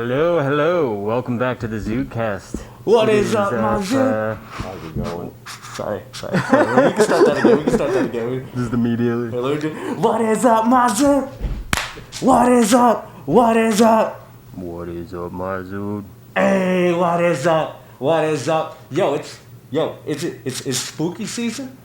Hello. Welcome back to the ZUDECAST. What is up, my Zood? How's it going? Sorry. We can start that again. This is the media. What is up, my Zood? What is up? What is up, my Zood? Hey, what is up? What is up? It's spooky season.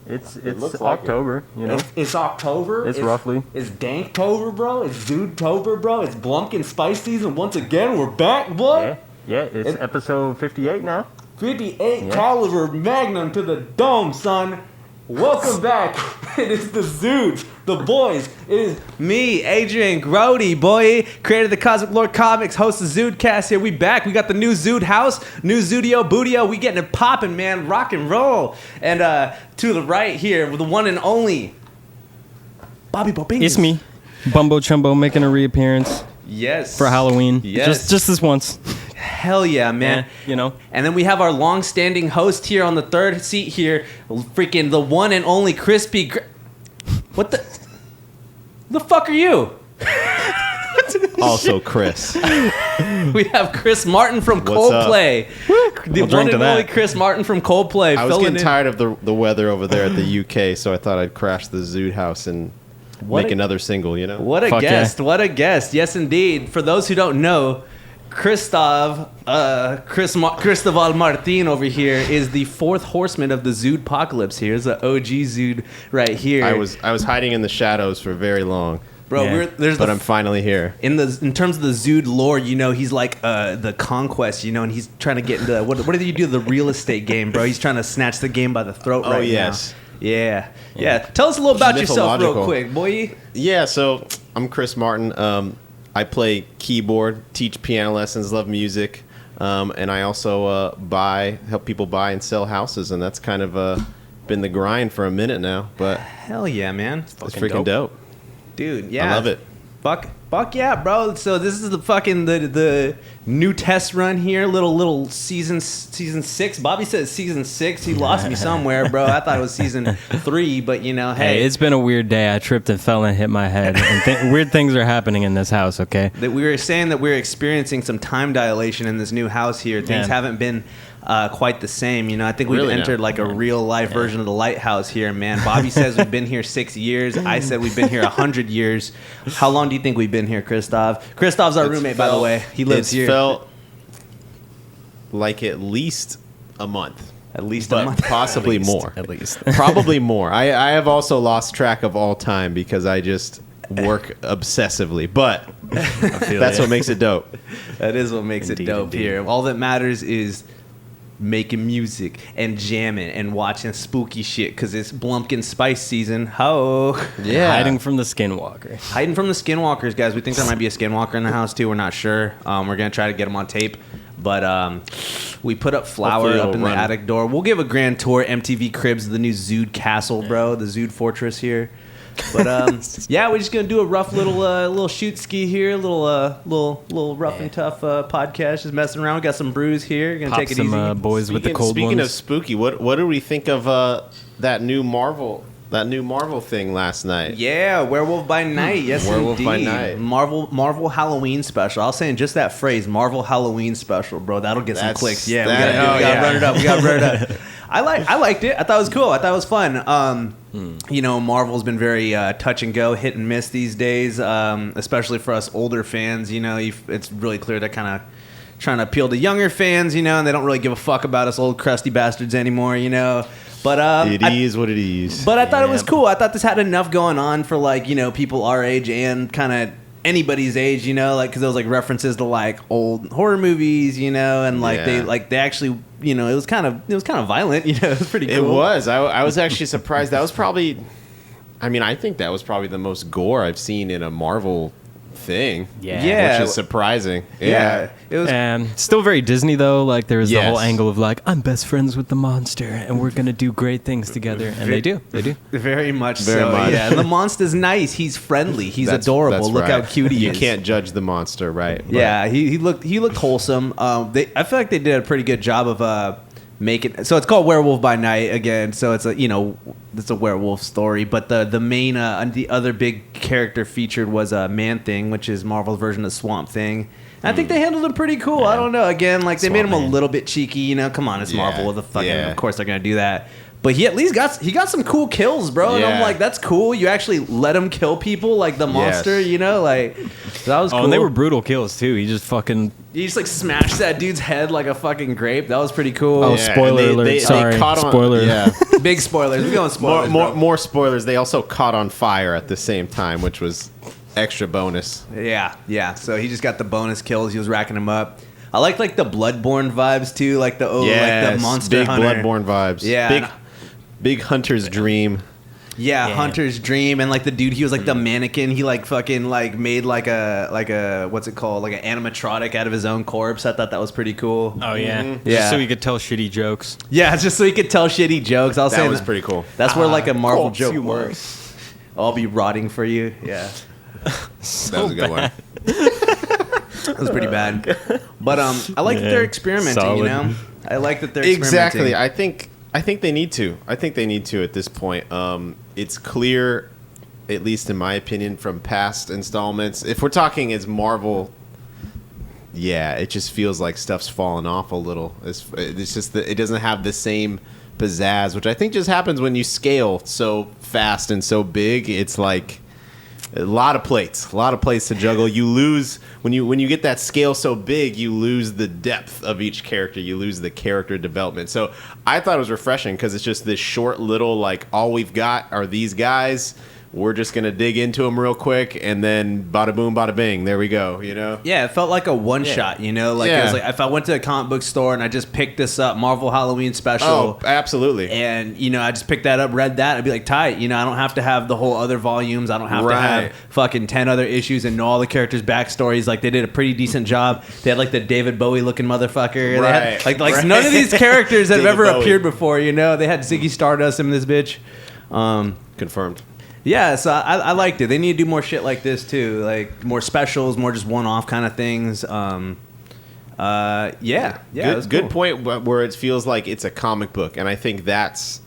It's looks like October, you know. It's October. It's roughly. It's Danktober, bro. It's Zoodtober, bro. It's Blumpkin Spice season once again. We're back, boy. Yeah. It's episode 58 now. 58 caliber Magnum to the dome, son. Welcome back. It is the Zudes, the boys. It is me, Adrian Grody, boy, creator of the Cosmic Lord Comics, host of ZUDECAST. Here we back. We got the new Zude house, new Zudio Boodio. We getting it popping, man. Rock and roll. And to the right here, the one and only Bobby Bobingus. It's me, Bumbo Chumbo, making a reappearance. Yes. For Halloween. Yes. Just this once. Hell yeah, man. You know. And then we have our long-standing host here on the third seat here, freaking the one and only Crispy. What the fuck are you? Also, Chris. We have Chris Martin from What's Coldplay. The I'll drink one to and that. only Chris Martin from Coldplay. I was filling getting in. tired of the weather over there at the UK, so I thought I'd crash the Zood house and make another single, you know? What a Fuck guest! What a guest! Yes, indeed. For those who don't know, Christoval Martin over here is the fourth horseman of the Zood apocalypse. Here's the OG Zood right here. I was hiding in the shadows for very long, bro. Yeah. but I'm finally here. In terms of the Zood lore, you know, he's like the conquest, you know, and he's trying to get into what did you do? The real estate game, bro. He's trying to snatch the game by the throat Oh, right yes. now. Yeah. Tell us a little about yourself real Mythological. quick, boy. Yeah, so I'm Chris Martin. I play keyboard, teach piano lessons, love music, and I also help people buy and sell houses, and that's kind of been the grind for a minute now. But Hell yeah, man. it's freaking dope. Dude, yeah. I love it. Fuck yeah, bro. So this is the fucking the new test run here. Little season 6. Bobby said season 6. He lost me somewhere, bro. I thought it was season 3, but you know, Hey, it's been a weird day. I tripped and fell and hit my head. And weird things are happening in this house, okay? that we were saying that we're experiencing some time dilation in this new house here. Things Yeah. haven't been quite the same. You know, I think we've Really entered not. like a real life version of the lighthouse here, man. Bobby says we've been here 6 years. I said we've been here 100 years. How long do you think we've been here, Christoph? Christoph's our roommate, by the way. He lives here. It felt like at least a month. At least But a month. possibly more. At least. Probably more. I have also lost track of all time because I just work obsessively. But that's what makes it dope. That is what makes Indeed, it dope indeed. here. All that matters is making music and jamming and watching spooky shit because it's Blumpkin Spice season. Ho! Yeah. Hiding from the skinwalker. Hiding from the skinwalkers, guys. We think there might be a skinwalker in the house too. We're not sure. We're gonna try to get them on tape, but we put up flour Hopefully up it'll in the run. attic door. We'll give a grand tour. MTV Cribs, the new Zood Castle, bro. The Zood Fortress here. But yeah, we're just gonna do a rough little shoot ski here, little rough and tough podcast. Just messing around. We got some brews here. Gonna Pop take it some easy. boys with the cold Speaking of ones. spooky, what do we think of that new Marvel thing last night? Yeah, Werewolf by Night. Yes, Werewolf by indeed. Night. Marvel Halloween special. I was saying just that phrase, Marvel Halloween special, bro. That'll get some That's- clicks. Yeah, that- we gotta yeah. run it up. We gotta run it up. I liked it. I thought it was cool. I thought it was fun. You know, Marvel's been very touch and go, hit and miss these days, especially for us older fans. You know, it's really clear they're kind of trying to appeal to younger fans, you know, and they don't really give a fuck about us old crusty bastards anymore, you know. But It is what it is. But I thought it was cool. I thought this had enough going on for like, you know, people our age and kind of anybody's age, you know, like because there was like references to like old horror movies, you know, and like Yeah. they actually, you know, it was kind of violent, you know, it was pretty cool. It was. I was actually surprised. That was probably. I mean, I think that was probably the most gore I've seen in a Marvel thing. Yeah. Which is surprising. Yeah, it was. Still very Disney though. Like there was the Yes. whole angle of like I'm best friends with the monster and we're gonna do great things together, and they do. Very much Very so. much. Yeah, and the monster's nice. He's friendly. He's That's- adorable. that's Look right. how cute he You is. can't judge the monster, right? But Yeah, he looked wholesome. I feel like they did a pretty good job of making. So it's called Werewolf by Night again. So it's it's a werewolf story. But the main the other big character featured was Man-Thing, which is Marvel's version of Swamp Thing. I think they handled him pretty cool. I don't know. Again, like they made him a man. little bit cheeky. You know, come on, it's Yeah. Marvel. What the fucking? Yeah. Of course they're gonna do that. But he at least got some cool kills, bro. And I'm Yeah. like, that's cool. You actually let him kill people like the monster. Yes. You know, like that was cool. and they were brutal kills too. He just fucking. He just like smashed that dude's head like a fucking grape. That was pretty cool. Oh, Yeah, spoiler and alert. Sorry, caught on- spoiler. Yeah. Big spoilers. We're going spoilers. bro. more spoilers. They also caught on fire at the same time, which was extra bonus. Yeah. So he just got the bonus kills. He was racking them up. I like the Bloodborne vibes too, like the like the monster big hunter. Bloodborne vibes. Yeah. Big Hunter's dream. Yeah, Yeah. Hunter's dream, and like the dude, he was like the mannequin. He like fucking like made like a what's it called, like an animatronic out of his own corpse. I thought that was pretty cool. Oh yeah, Yeah. Just so he could tell shitty jokes. Yeah, it's just so he could tell shitty jokes. I'll That say was pretty cool. That's where like a Marvel corpse joke you works. I'll be rotting for you. Yeah, That was a good one. that was pretty bad. But I like that they're experimenting. Solid. You know, I like that they're Exactly. experimenting. I think they need to. I think they need to at this point. It's clear, at least in my opinion, from past installments. If we're talking as Marvel, yeah, it just feels like stuff's fallen off a little. It's just that it doesn't have the same pizzazz, which I think just happens when you scale so fast and so big. It's like a lot of plates to juggle. You lose when you get that scale so big, you lose the depth of each character. You lose the character development. So I thought it was refreshing because it's just this short little, like, all we've got are these guys. We're just gonna dig into them real quick, and then bada boom, bada bing. There we go. You know. Yeah, it felt like a one shot. You know, like it was like if I went to a comic book store and I just picked this up, Marvel Halloween special. Oh, absolutely. And, you know, I just picked that up, read that, I'd be like, tight. You know, I don't have to have the whole other volumes. I don't have to have fucking 10 other issues and know all the characters' backstories. Like, they did a pretty decent job. They had, like, the David Bowie-looking motherfucker. Right. They had, like none of these characters have David ever Bowie. appeared before, you know? They had Ziggy Stardust in this bitch. Confirmed. Yeah, so I liked it. They need to do more shit like this, too. Like, more specials, more just one-off kind of things. Yeah, it was Good cool. point. Where it feels like it's a comic book, and I think that's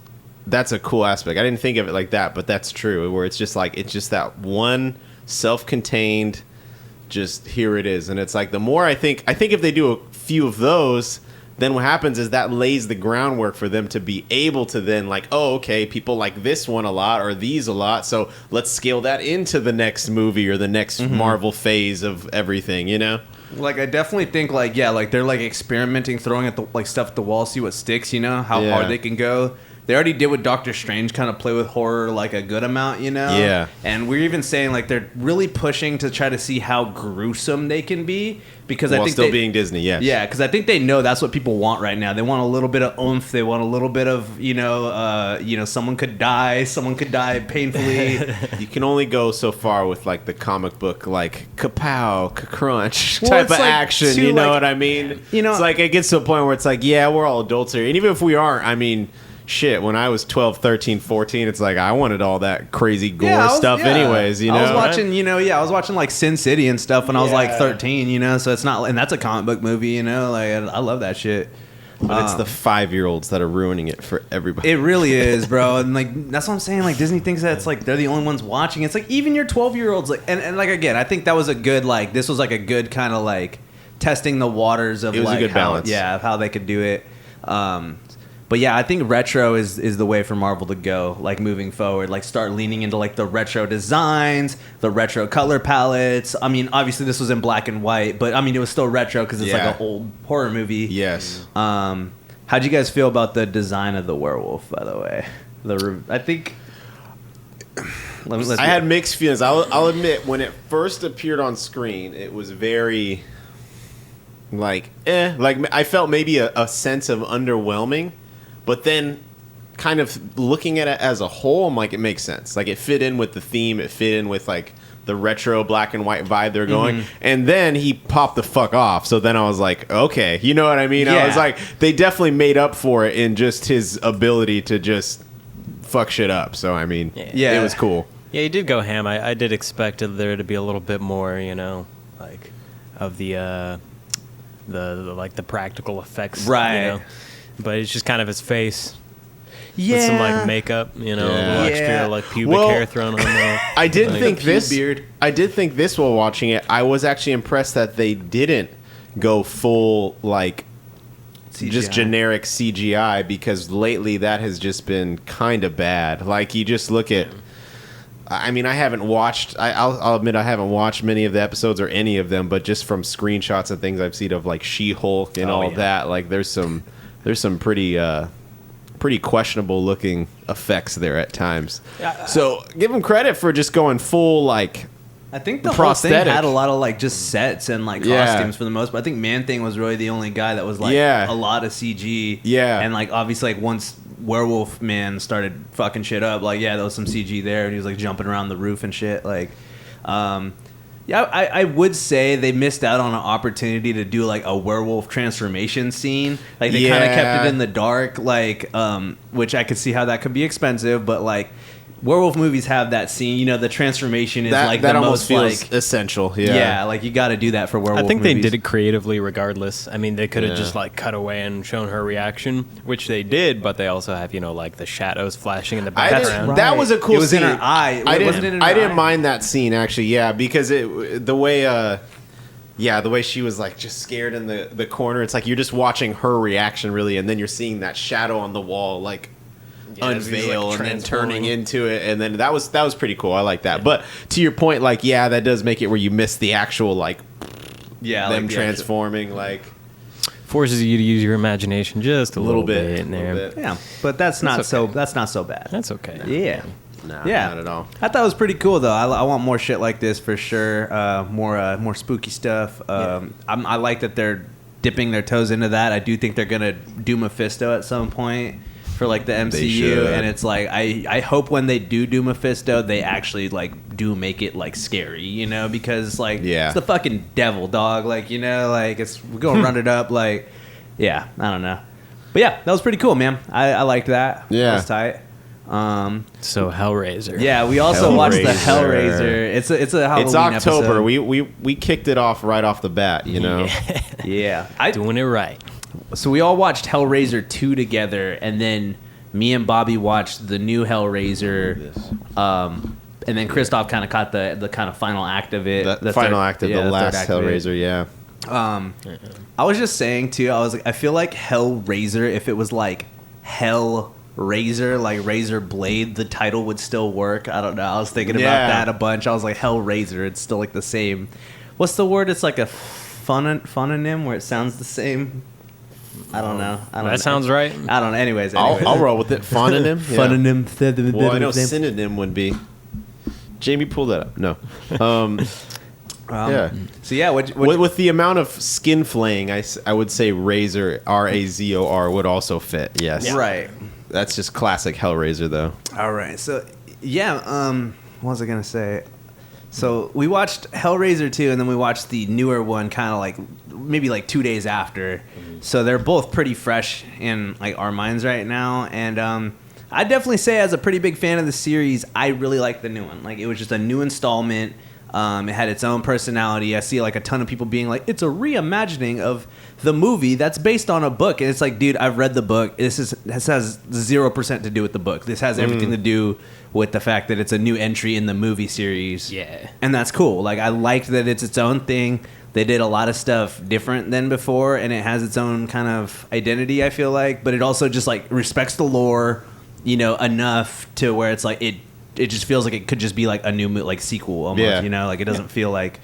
a cool aspect. I didn't think of it like that, but that's true. Where it's just that one self-contained, just here it is, and it's like the more I think if they do a few of those, then what happens is that lays the groundwork for them to be able to then like, oh, okay, people like this one a lot or these a lot, so let's scale that into the next movie or the next Marvel phase of everything, you know? Like, I definitely think, like, yeah, like, they're, like, experimenting, throwing at the, like, stuff at the wall, see what sticks, you know? How hard they can go. They already did with Doctor Strange, kind of play with horror, like, a good amount, you know? Yeah. And we're even saying, like, they're really pushing to try to see how gruesome they can be, because While I think still being Disney, yes. Yeah, because I think they know that's what people want right now. They want a little bit of oomph. They want a little bit of, someone could die painfully. You can only go so far with like the comic book, like kapow, crunch Well, type it's of like action. too, You know like, what I mean? you know- it's like it gets to a point where it's like, yeah, we're all adults here, and even if we aren't, I mean, shit. When I was 12, 13, 14, it's like I wanted all that crazy gore stuff, anyways. You know, I was watching, I was watching like Sin City and stuff when I was like 13. You know, so it's not, and that's a comic book movie. You know, like I love that shit. But it's the 5-year-olds that are ruining it for everybody. It really is, bro. And like that's what I'm saying. Like Disney thinks that it's like they're the only ones watching. It's like even your 12-year-olds. Like and like again, I think that was a good like this was like a good kind of like testing the waters of It was a like good how, balance. yeah, of how they could do it. But yeah, I think retro is the way for Marvel to go, like moving forward. Like start leaning into like the retro designs, the retro color palettes. I mean, obviously this was in black and white, but I mean it was still retro because it's like an old horror movie. Yes. How'd you guys feel about the design of the werewolf, by the way? I think... I had mixed feelings. I'll admit, when it first appeared on screen, it was very... Like I felt maybe a sense of underwhelming, but then kind of looking at it as a whole, I'm like, it makes sense. Like, it fit in with the theme. It fit in with, like, the retro black and white vibe they're going. And then he popped the fuck off. So then I was like, okay. You know what I mean? Yeah. I was like, they definitely made up for it in just his ability to just fuck shit up. So, I mean, Yeah. it was cool. Yeah, he did go ham. I did expect there to be a little bit more, like of the like the practical effects, Right. But it's just kind of his face. with some like makeup, you know, a little extra like pubic hair thrown on there. I did Like, think this while watching it. I was actually impressed that they didn't go full like just CGI. generic CGI, because lately that has just been kind of bad. Like you just look at, I mean, I haven't watched. I'll admit I haven't watched many of the episodes or any of them, but just from screenshots and things I've seen of like She-Hulk and all that, like there's some pretty questionable looking effects there at times. So give them credit for just going full like. I think the whole prosthetic. thing had a lot of like just sets and like costumes for the most part. I think Man-Thing was really the only guy that was like a lot of CG. Yeah. And like obviously like once Werewolf Man started fucking shit up, like there was some CG there and he was like jumping around the roof and shit. Like I would say they missed out on an opportunity to do like a werewolf transformation scene. Like they kind of kept it in the dark, like which I could see how that could be expensive, but like werewolf movies have that scene, you know, the transformation is like that the almost most feels essential. yeah, like you got to do that for werewolf I think movies. they did it creatively regardless. I mean, they could have just like cut away and shown her reaction, which they did, but they also have, you know, like the shadows flashing in the background. That was a cool It was scene. in her eye. I Wasn't it in her I didn't eye? mind that scene actually, because the way she was like just scared in the corner. It's like you're just watching her reaction really, and then you're seeing that shadow on the wall like unveil like and then turning transforming. into it, and then that was pretty cool. I like that. But to your point, like that does make it where you miss the actual like them transforming like Forces you to use your imagination just a little bit in a there. little bit. Yeah, but that's not so bad. That's okay. Yeah. Nah, Yeah, not at all. I thought it was pretty cool though. I want more shit like this for sure. More spooky stuff. I like that they're dipping their toes into that. I do think they're gonna do Mephisto at some point for like the MCU, and it's like I hope when they do Mephisto, they actually like do make it like scary, you know, because like it's the fucking devil, dog. Like, you know, like we're gonna run it up. Like, I don't know, but yeah, that was pretty cool, man. I liked that. Yeah, that was tight. So Hellraiser. Yeah, we also watched the Hellraiser. Hellraiser. It's a Halloween It's October. episode. We kicked it off right off the bat, you know. Yeah. Doing it right. So we all watched Hellraiser 2 together, and then me and Bobby watched the new Hellraiser. And then Christoph kind of caught the kind of final act of it. The final act of the last Hellraiser, yeah. I was just saying too, I was like, I feel like Hellraiser, if it was like Hellraiser, like Razor Blade, the title would still work. I don't know. I was thinking about that a bunch. I was like, Hellraiser, it's still like the same. What's the word? It's like a phononym where it sounds the same. I don't know. That sounds right. I don't know. Anyways. I'll roll with it. Phononym? Phononym. Well, I know synonym would be. Jamie, pull that up. No. Yeah. So yeah, with the amount of skin flaying, I would say Razor, Razor would also fit. Yes. Yeah. Right. That's just classic Hellraiser, though. All right. So yeah. What was I gonna say? So we watched Hellraiser 2, and then we watched the newer one, kind of like maybe like 2 days after. So they're both pretty fresh in like our minds right now, and I definitely say, as a pretty big fan of the series, I really like the new one. Like, it was just a new installment. It had its own personality. I see like a ton of people being like, it's a reimagining of the movie that's based on a book, and it's like, dude, I've read the book. This has 0% to do with the book. This has everything to do with the fact that it's a new entry in the movie series. Yeah. And that's cool. Like, I liked that it's its own thing. They did a lot of stuff different than before, and it has its own kind of identity, I feel like. But it also just, like, respects the lore, you know, enough to where it's like, it just feels like it could just be, like, a new, like, sequel almost, you know? Like, it doesn't feel like...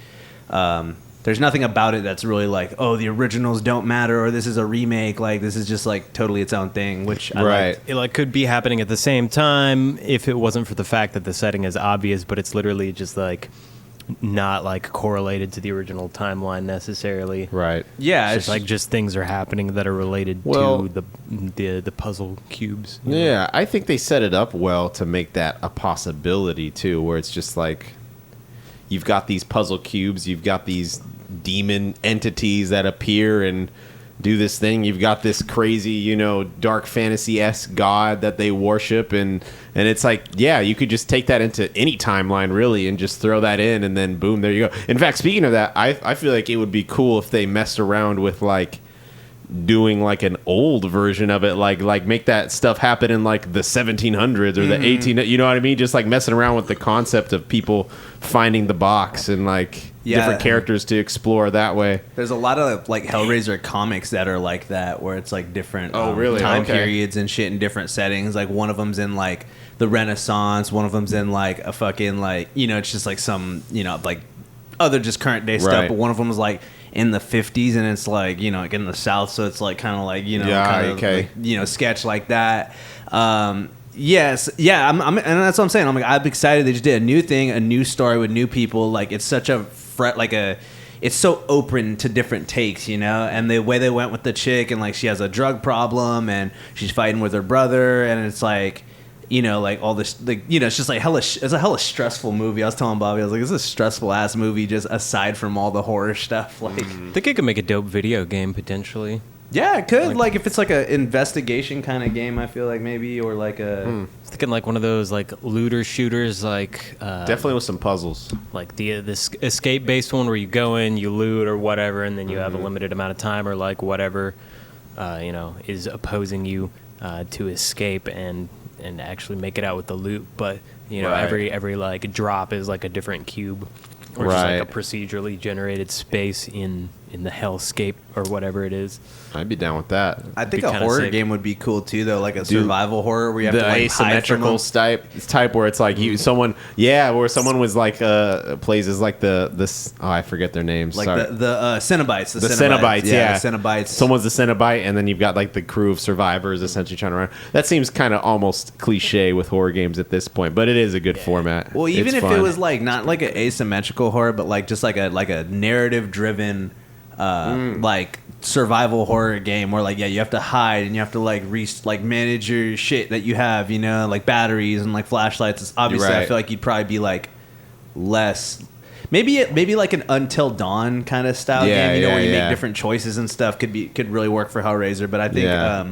there's nothing about it that's really like, oh, the originals don't matter, or this is a remake. Like, this is just like totally its own thing, which I like. It like could be happening at the same time if it wasn't for the fact that the setting is obvious, but it's literally just like not like correlated to the original timeline necessarily. Right. Yeah, It's just like just things are happening that are related to the puzzle cubes. you know? Yeah, I think they set it up well to make that a possibility too, where it's just like you've got these puzzle cubes, you've got these demon entities that appear and do this thing. You've got this crazy, you know, dark fantasy-esque god that they worship, and it's like, yeah, you could just take that into any timeline really and just throw that in, and then boom, there you go. In fact, speaking of that, I feel like it would be cool if they messed around with like doing like an old version of it, like make that stuff happen in like the 1700s or the 18, you know what I mean? Just like messing around with the concept of people finding the box and like different characters to explore that way. There's a lot of like Hellraiser comics that are like that, where it's like different really? time Okay. periods and shit in different settings. Like one of them's in like the Renaissance, one of them's in like a fucking like, you know, it's just like some, you know, like other just current day stuff, Right. but one of them is like in the 50s and it's like, you know, like in the South, so it's like kind of like, you know, kind of like, you know, sketch like that. Yes, yeah, I'm and that's what I'm saying. I'm like, I'm excited they just did a new thing, a new story with new people. Like it's such a it's so open to different takes, you know. And the way they went with the chick, and like she has a drug problem, and she's fighting with her brother, and it's like, you know, like all this, like, you know, it's just like it's a hella stressful movie. I was telling Bobby, I was like, it's a stressful ass movie, just aside from all the horror stuff. Like, I think it could make a dope video game potentially. yeah, it could. Like if it's like a investigation kind of game, I feel like maybe, or like a. I was thinking like one of those like looter shooters, like Definitely with some puzzles. like this escape based one where you go in, you loot or whatever, and then you have a limited amount of time or like whatever, you know, is opposing you to escape and actually make it out with the loot. But you know, Right. every like drop is like a different cube or just like a procedurally generated space in the hellscape or whatever it is. I'd be down with that. I think be a kinda horror sick. game would be cool too, though, like a survival horror where you have The to like asymmetrical type where it's like where someone was like plays as like I forget their names. like Sorry. the Cenobites. The Cenobites, yeah. The Cenobites. Someone's the Cenobite, and then you've got like the crew of survivors essentially trying to run. That seems kind of almost cliche with horror games at this point, but it is a good format. Well, even It's if fun. it was like not like an asymmetrical horror, but like just like a narrative driven like survival horror game where like you have to hide and you have to like manage your shit that you have, you know, like batteries and like flashlights. It's obviously I Right. feel like you'd probably be like less. Maybe like an Until Dawn kind of style Yeah, game, you know, where you yeah. make different choices and stuff could really work for Hellraiser. But I think Yeah.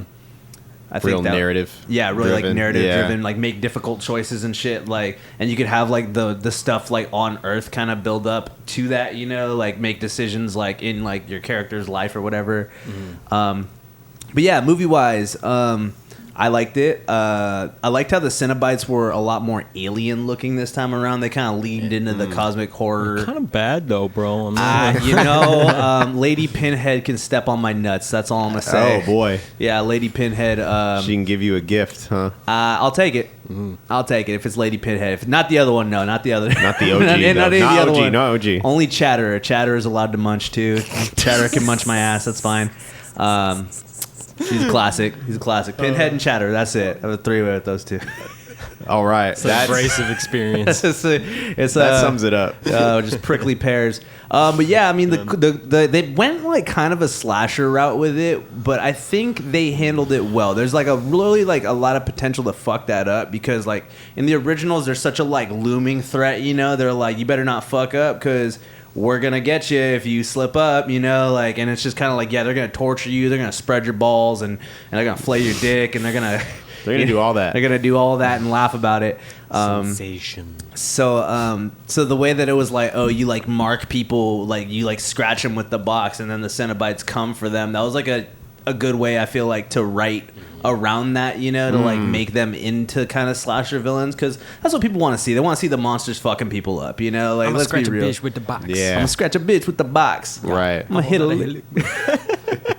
I think Real narrative yeah, really like driven. narrative Yeah. driven, like make difficult choices and shit, like, and you could have like the stuff like on Earth kind of build up to that, you know, like make decisions like in like your character's life or whatever. But yeah, movie wise, I liked it. I liked how the Cenobites were a lot more alien looking this time around. They kind of leaned into the cosmic horror. Kind of bad though, bro. I'm not- You know, Lady Pinhead can step on my nuts. That's all I'm gonna say. Oh boy, Yeah, Lady Pinhead. she can give you a gift, huh? I'll take it. I'll take it if it's Lady Pinhead. If not the other one, no, not the other. Not the OG, not though. any of the Not other OG, one. no OG. Only Chatterer. Chatterer is allowed to munch too. Chatterer can munch my ass. That's fine. He's a classic. He's a classic. Pinhead and Chatterer. That's it. I have a three-way with those two. All right, It's an abrasive experience. It's that sums it up. just prickly pears. But yeah, I mean, they went like kind of a slasher route with it, but I think they handled it well. There's like a really like a lot of potential to fuck that up because like in the originals, there's such a like looming threat. You know, they're like, you better not fuck up because we're gonna get you if you slip up. You know, like, and it's just kind of like, yeah, they're gonna torture you. They're gonna spread your balls and they're gonna flay your dick and they're gonna do all that. They're gonna do all that and laugh about it. Sensation. So the way that it was like, oh, you like mark people, like you like scratch them with the box, and then the Cenobites come for them. That was like a good way, I feel like, to write around that, you know, to like make them into kind of slasher villains, because that's what people want to see. They want to see the monsters fucking people up, you know. Like, let's be real. with the box. Yeah. I'm gonna scratch a bitch with the box. Right. I'm gonna hit a lick.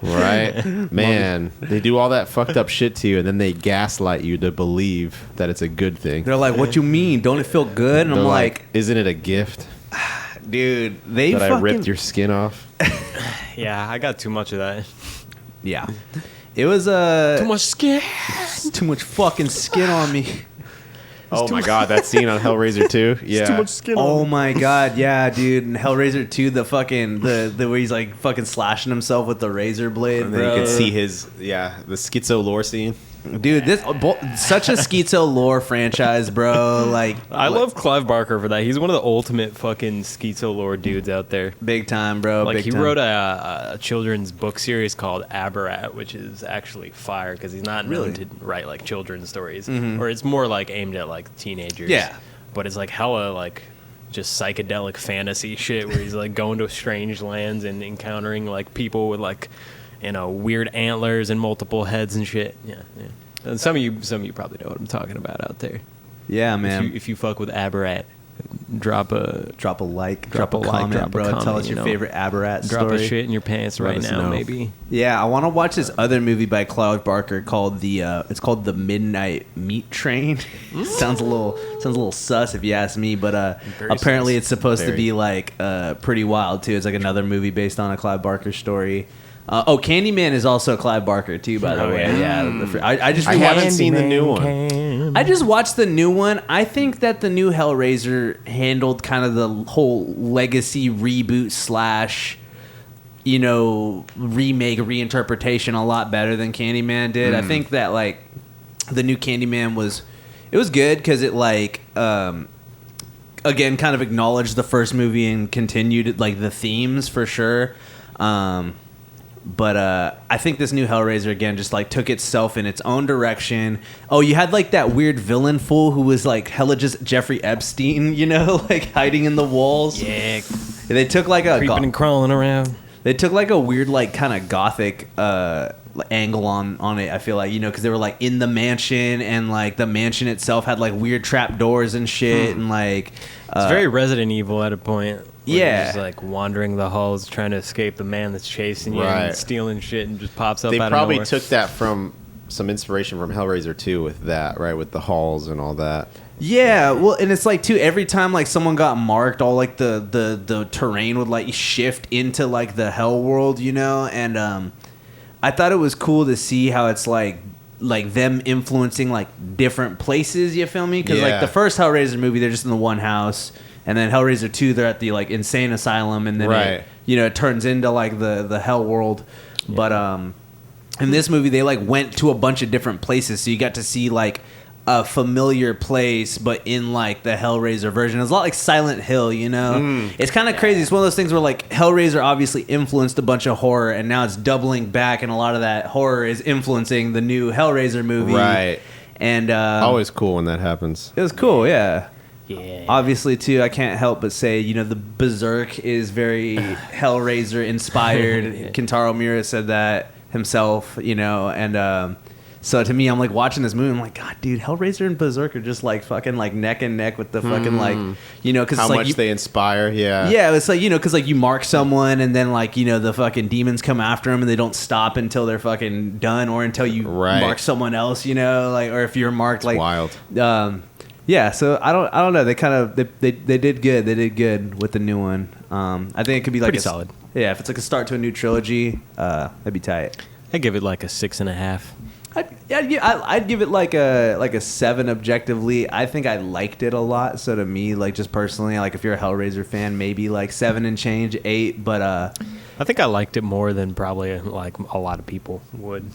Right, man. They do all that fucked up shit to you, and then they gaslight you to believe that it's a good thing. They're like, "What you mean? Don't it feel good?" And They're I'm like, "Isn't it a gift "Dude, they that fucking I ripped your skin off?" Yeah, I got too much of that. yeah." It was Too much skin. too much fucking skin on me. Oh my god, that scene on Hellraiser 2. Yeah. Too much skin. Oh my god, yeah, dude. And Hellraiser 2, the fucking the where he's like fucking slashing himself with the razor blade, And then bro. you can see his the schizo lore scene. Dude, this such a schizo lore franchise, bro. Like, I love Clive Barker for that. He's one of the ultimate fucking schizo lore dudes out there. big time, bro. Like big he time. wrote a children's book series called Aberrat, which is actually fire because he's not known to write like children's stories, or it's more like aimed at like teenagers. Yeah. but it's like hella like just psychedelic fantasy shit where he's like going to strange lands and encountering like people with like weird antlers and multiple heads and shit. Yeah. And some of you probably know what I'm talking about out there. Yeah, man. If you fuck with Aberrat, drop a like, drop a comment, like, drop bro. a comment, Tell us your favorite Aberrat drop story. a shit in your pants Let right us now, know. maybe. Yeah, I want to watch this other movie by Clive Barker called it's called The Midnight Meat Train. Sounds a little sus if you ask me, but apparently sus. it's supposed to Very. be like pretty wild too. It's like another movie based on a Clive Barker story. Candyman is also Clive Barker too, by the Oh, way. yeah. I just I rewatched- haven't seen the new one. I just watched the new one. I think that the new Hellraiser handled kind of the whole legacy reboot / remake reinterpretation a lot better than Candyman did. I think that like the new Candyman was good because it like again kind of acknowledged the first movie and continued like the themes for sure. But I think this new Hellraiser again just like took itself in its own direction. Oh, you had like that weird villain fool who was like hella just Jeffrey Epstein, like hiding in the walls. Yeah, They took like a creeping and crawling around. they took like a weird like kind of gothic angle on it. I feel like because they were like in the mansion and like the mansion itself had like weird trap doors and shit and like It's very Resident Evil at a point. Where Yeah. you're just like wandering the halls trying to escape the man that's chasing you and Right. stealing shit and just pops up They out probably of nowhere. took that from some inspiration from Hellraiser 2 with that, right? With the halls and all that. Yeah, well, and it's like too every time like someone got marked, all like the terrain would like shift into like the hell world, and I thought it was cool to see how it's like them influencing like different places. You feel me? Because like Yeah. the first Hellraiser movie, they're just in the one house, and then Hellraiser 2, they're at the like insane asylum, and then Right. it turns into like the hell world, but in this movie they like went to a bunch of different places, so you got to see like a familiar place, but in like the Hellraiser version. It's a lot like Silent Hill, It's kind of crazy. It's one of those things where like Hellraiser obviously influenced a bunch of horror, and now it's doubling back, and a lot of that horror is influencing the new Hellraiser movie. Right. And Always cool when that happens. it was cool, yeah. Yeah. Obviously, too, I can't help but say, the Berserk is very Hellraiser inspired. Kentaro Miura said that himself, and so to me, I'm like watching this movie, I'm like, God, dude, Hellraiser and Berserk are just like fucking like neck and neck with the fucking like, because How it's like much they inspire, yeah. yeah, it's like, because like you mark someone and then like, the fucking demons come after them and they don't stop until they're fucking done or until you Right. mark someone else, like, or if you're marked like Wild. yeah, so I don't know. They kind of they did good. They did good with the new one. I think it could be like Pretty solid. Yeah, if it's like a start to a new trilogy, that'd be tight. I give it like a 6.5. I'd give it like a 7 objectively. I think I liked it a lot. So to me, like just personally, like if you're a Hellraiser fan, maybe like 7 and change, 8. But I think I liked it more than probably like a lot of people would.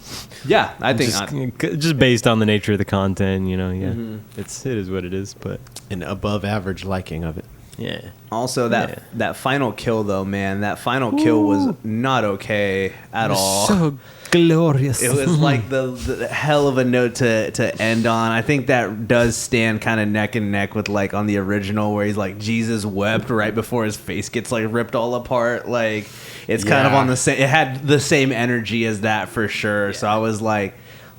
yeah, I think Just based on the nature of the content, it is what it is. But An above average liking of it. yeah, also that final kill though, man, that final kill was not okay at all. so glorious. It was like the hell of a note to end on. I think that does stand kind of neck and neck with like on the original where he's like Jesus wept right before his face gets like ripped all apart. Like it's kind of Yeah. on the same. It had the same energy as that for sure. Yeah. So I was like,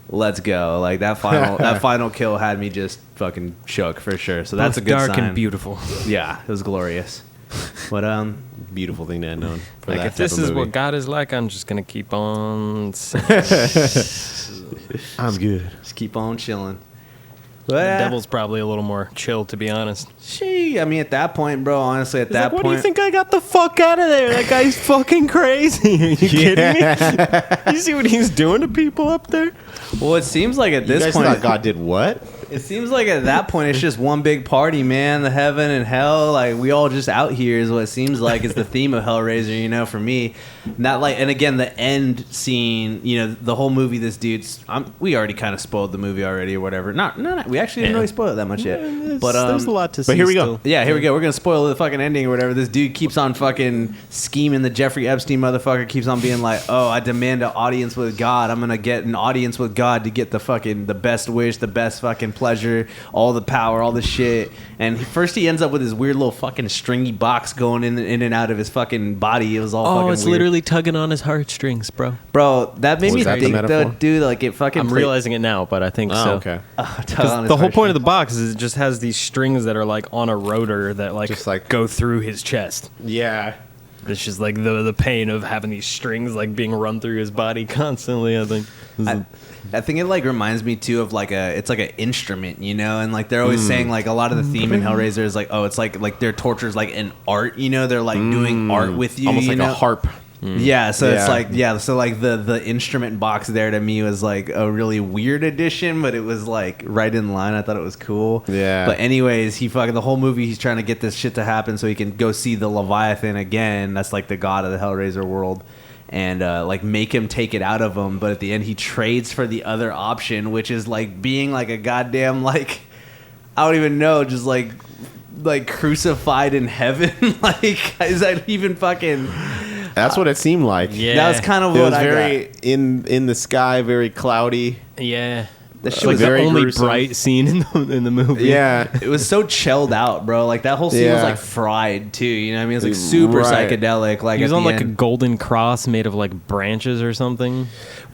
let's go. Like that final kill had me just fucking shook for sure. So that's Both a good dark sign. and beautiful. Yeah, it was glorious. But Beautiful thing to end on. For Like that if this type of is movie. what God is like, I'm just gonna keep on. I'm good. just keep on chilling. The But devil's probably a little more chill, to be honest. I mean, at that point, bro. Honestly, at that What point, do you think I got the fuck out of there? That guy's fucking crazy. Are you kidding me? You see what he's doing to people up there? Well, it seems like at You this guys point, thought God did what? it seems like at that point it's just one big party, man. The heaven and hell, like we all just out here is what it seems like is the theme of Hellraiser. For me, not like, and again the end scene, the whole movie. This dude's, we already kind of spoiled the movie already or whatever. No, we actually didn't Yeah. really spoil it that much yet. But there's a lot to see. here we go. still. yeah, here we go. We're gonna spoil the fucking ending or whatever. This dude keeps on fucking scheming. The Jeffrey Epstein motherfucker keeps on being like, "Oh, I demand an audience with God. I'm gonna get an audience with God to get the best wish, the best fucking pleasure, all the power, all the shit." And first he ends up with his weird little fucking stringy box going in and out of his fucking body. It was all fucking Oh, it's weird. really tugging on his heartstrings, bro. Bro, that made Was me that the think, though, metaphor? dude, like it fucking. I'm realizing it now, but I think so. Oh, okay. Because the whole point of the box is it just has these strings that are like on a rotor that like, Just like- go through his chest. Yeah. It's just like the pain of having these strings like being run through his body constantly. I think. I think it like reminds me too of like it's like an instrument, you know, and like they're always saying like a lot of the theme in Hellraiser is like, oh, it's like their torture is like an art, you know, they're like doing art with you, Almost you like know? a harp. Yeah, so it's Yeah. like so like the instrument box there to me was like a really weird addition, but it was like right in line. I thought it was cool. Yeah. But anyways, he fucking the whole movie he's trying to get this shit to happen so he can go see the Leviathan again. That's like the god of the Hellraiser world. And like make him take it out of him, but at the end he trades for the other option, which is like being like a goddamn like I don't even know, just like crucified in heaven. Like is that even fucking? That's what it seemed like. Yeah. That was kind of It what was I very got. in the sky, very cloudy. Yeah. That shit Like was the very only gruesome. bright scene in the movie. Yeah. It was so chilled out, bro. Like that whole scene was Yeah. like fried too. You know what I mean? It was like super Right. psychedelic. Like He was at on the like a end. golden cross made of like branches or something.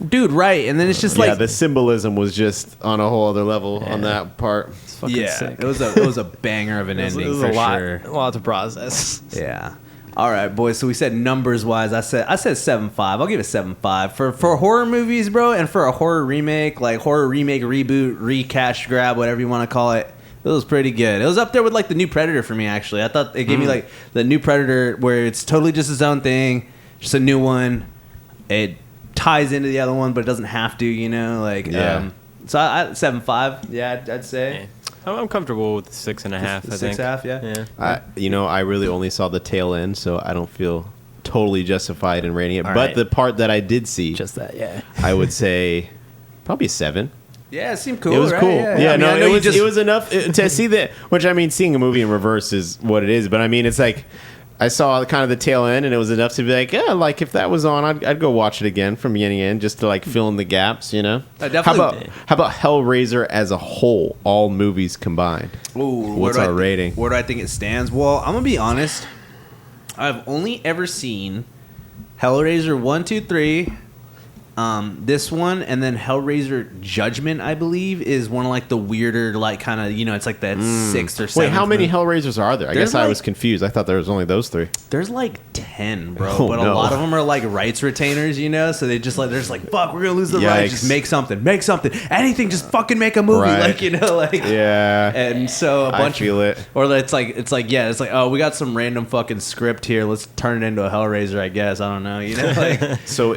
Dude, right? And then it's just Yeah, like the symbolism was just on a whole other level on that part. It's fucking yeah, sick. it was a banger of an ending It was for a lot, sure. a lot to process. Yeah. All right, boys. So we said numbers wise, I said 7.5. I'll give it 7.5 for horror movies, bro, and for a horror remake, like horror remake, reboot, recash grab, whatever you want to call it. It was pretty good. It was up there with like the new Predator for me. Actually, I thought it gave me like the new Predator, where it's totally just its own thing, just a new one. It ties into the other one, but it doesn't have to, you know. Like, Yeah. so I 7.5. Yeah, I'd say. Yeah. I'm comfortable with 6.5. I think. 6.5. Yeah. Yeah. I really only saw the tail end, so I don't feel totally justified in rating it. All but right. the part that I did see, Just that. Yeah. I would say probably a 7. Yeah, it seemed cool. It was right? cool. Yeah, Yeah, I mean, no, I know you it was enough to see that. Which I mean, seeing a movie in reverse is what it is. But I mean, it's like I saw kind of the tail end, and it was enough to be like, yeah, like if that was on, I'd go watch it again from beginning to end just to like fill in the gaps, you know. Definitely. How about Hellraiser as a whole, all movies combined? Ooh, What's our rating? Where do I think it stands? Well, I'm gonna be honest. I've only ever seen Hellraiser 1, 2, 3. This one, and then Hellraiser Judgment, I believe, is one of like the weirder, like kind of, you know, it's like that sixth or seventh. Wait, how many movie. Hellraisers are there? I There's guess I like- was confused. I thought there was only those 3. There's like 10, bro, Oh, but a no. lot of them are like rights retainers, you know. So they just like they're just like, fuck, we're gonna lose the rights. Yikes. Just make something, anything, just fucking make a movie, Right. like, you know, like Yeah, And so a bunch I feel it. or it's like oh, we got some random fucking script here, let's turn it into a Hellraiser, I guess. I don't know, you know, like So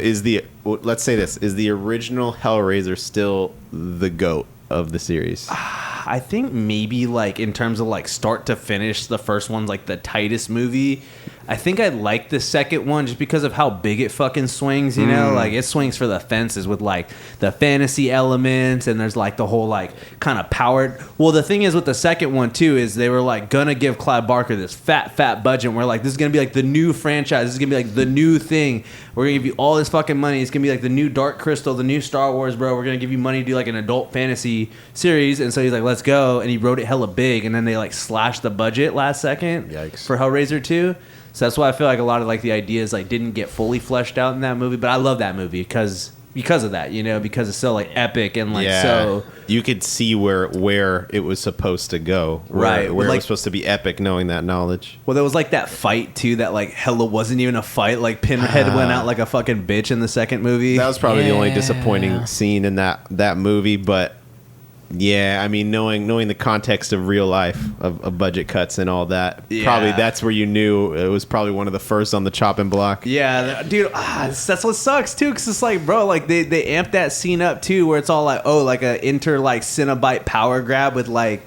let's say this, is the original Hellraiser still the GOAT of the series? I think maybe like in terms of like start to finish, the first one's like the tightest movie. I think I like the second one just because of how big it fucking swings, you know? Like it swings for the fences with like the fantasy elements, and there's like the whole like kind of powered. Well, the thing is with the second one too is they were like gonna give Clive Barker this fat budget, and we're like, this is gonna be like the new franchise, this is gonna be like the new thing. We're gonna give you all this fucking money. It's gonna be like the new Dark Crystal, the new Star Wars, bro. We're gonna give you money to do like an adult fantasy series. And so he's like, let's go. And he wrote it hella big, and then they like slashed the budget last second Yikes. for Hellraiser 2. So that's why I feel like a lot of like the ideas like didn't get fully fleshed out in that movie. But I love that movie because of that, you know, because it's so like epic and like so. You could see where it was supposed to go, Right, Where it like- was supposed to be epic, knowing that knowledge. Well, there was like that fight too that like hella wasn't even a fight. Like Pinhead went out like a fucking bitch in the second movie. That was probably the only Yeah. disappointing scene in that movie, but. Yeah, I mean, knowing the context of real life, of budget cuts and all that, Yeah. probably that's where you knew it was probably one of the first on the chopping block. Yeah, dude, that's what sucks too, because it's like, bro, like they amped that scene up too, where it's all like, oh, like a like Cenobite power grab with like,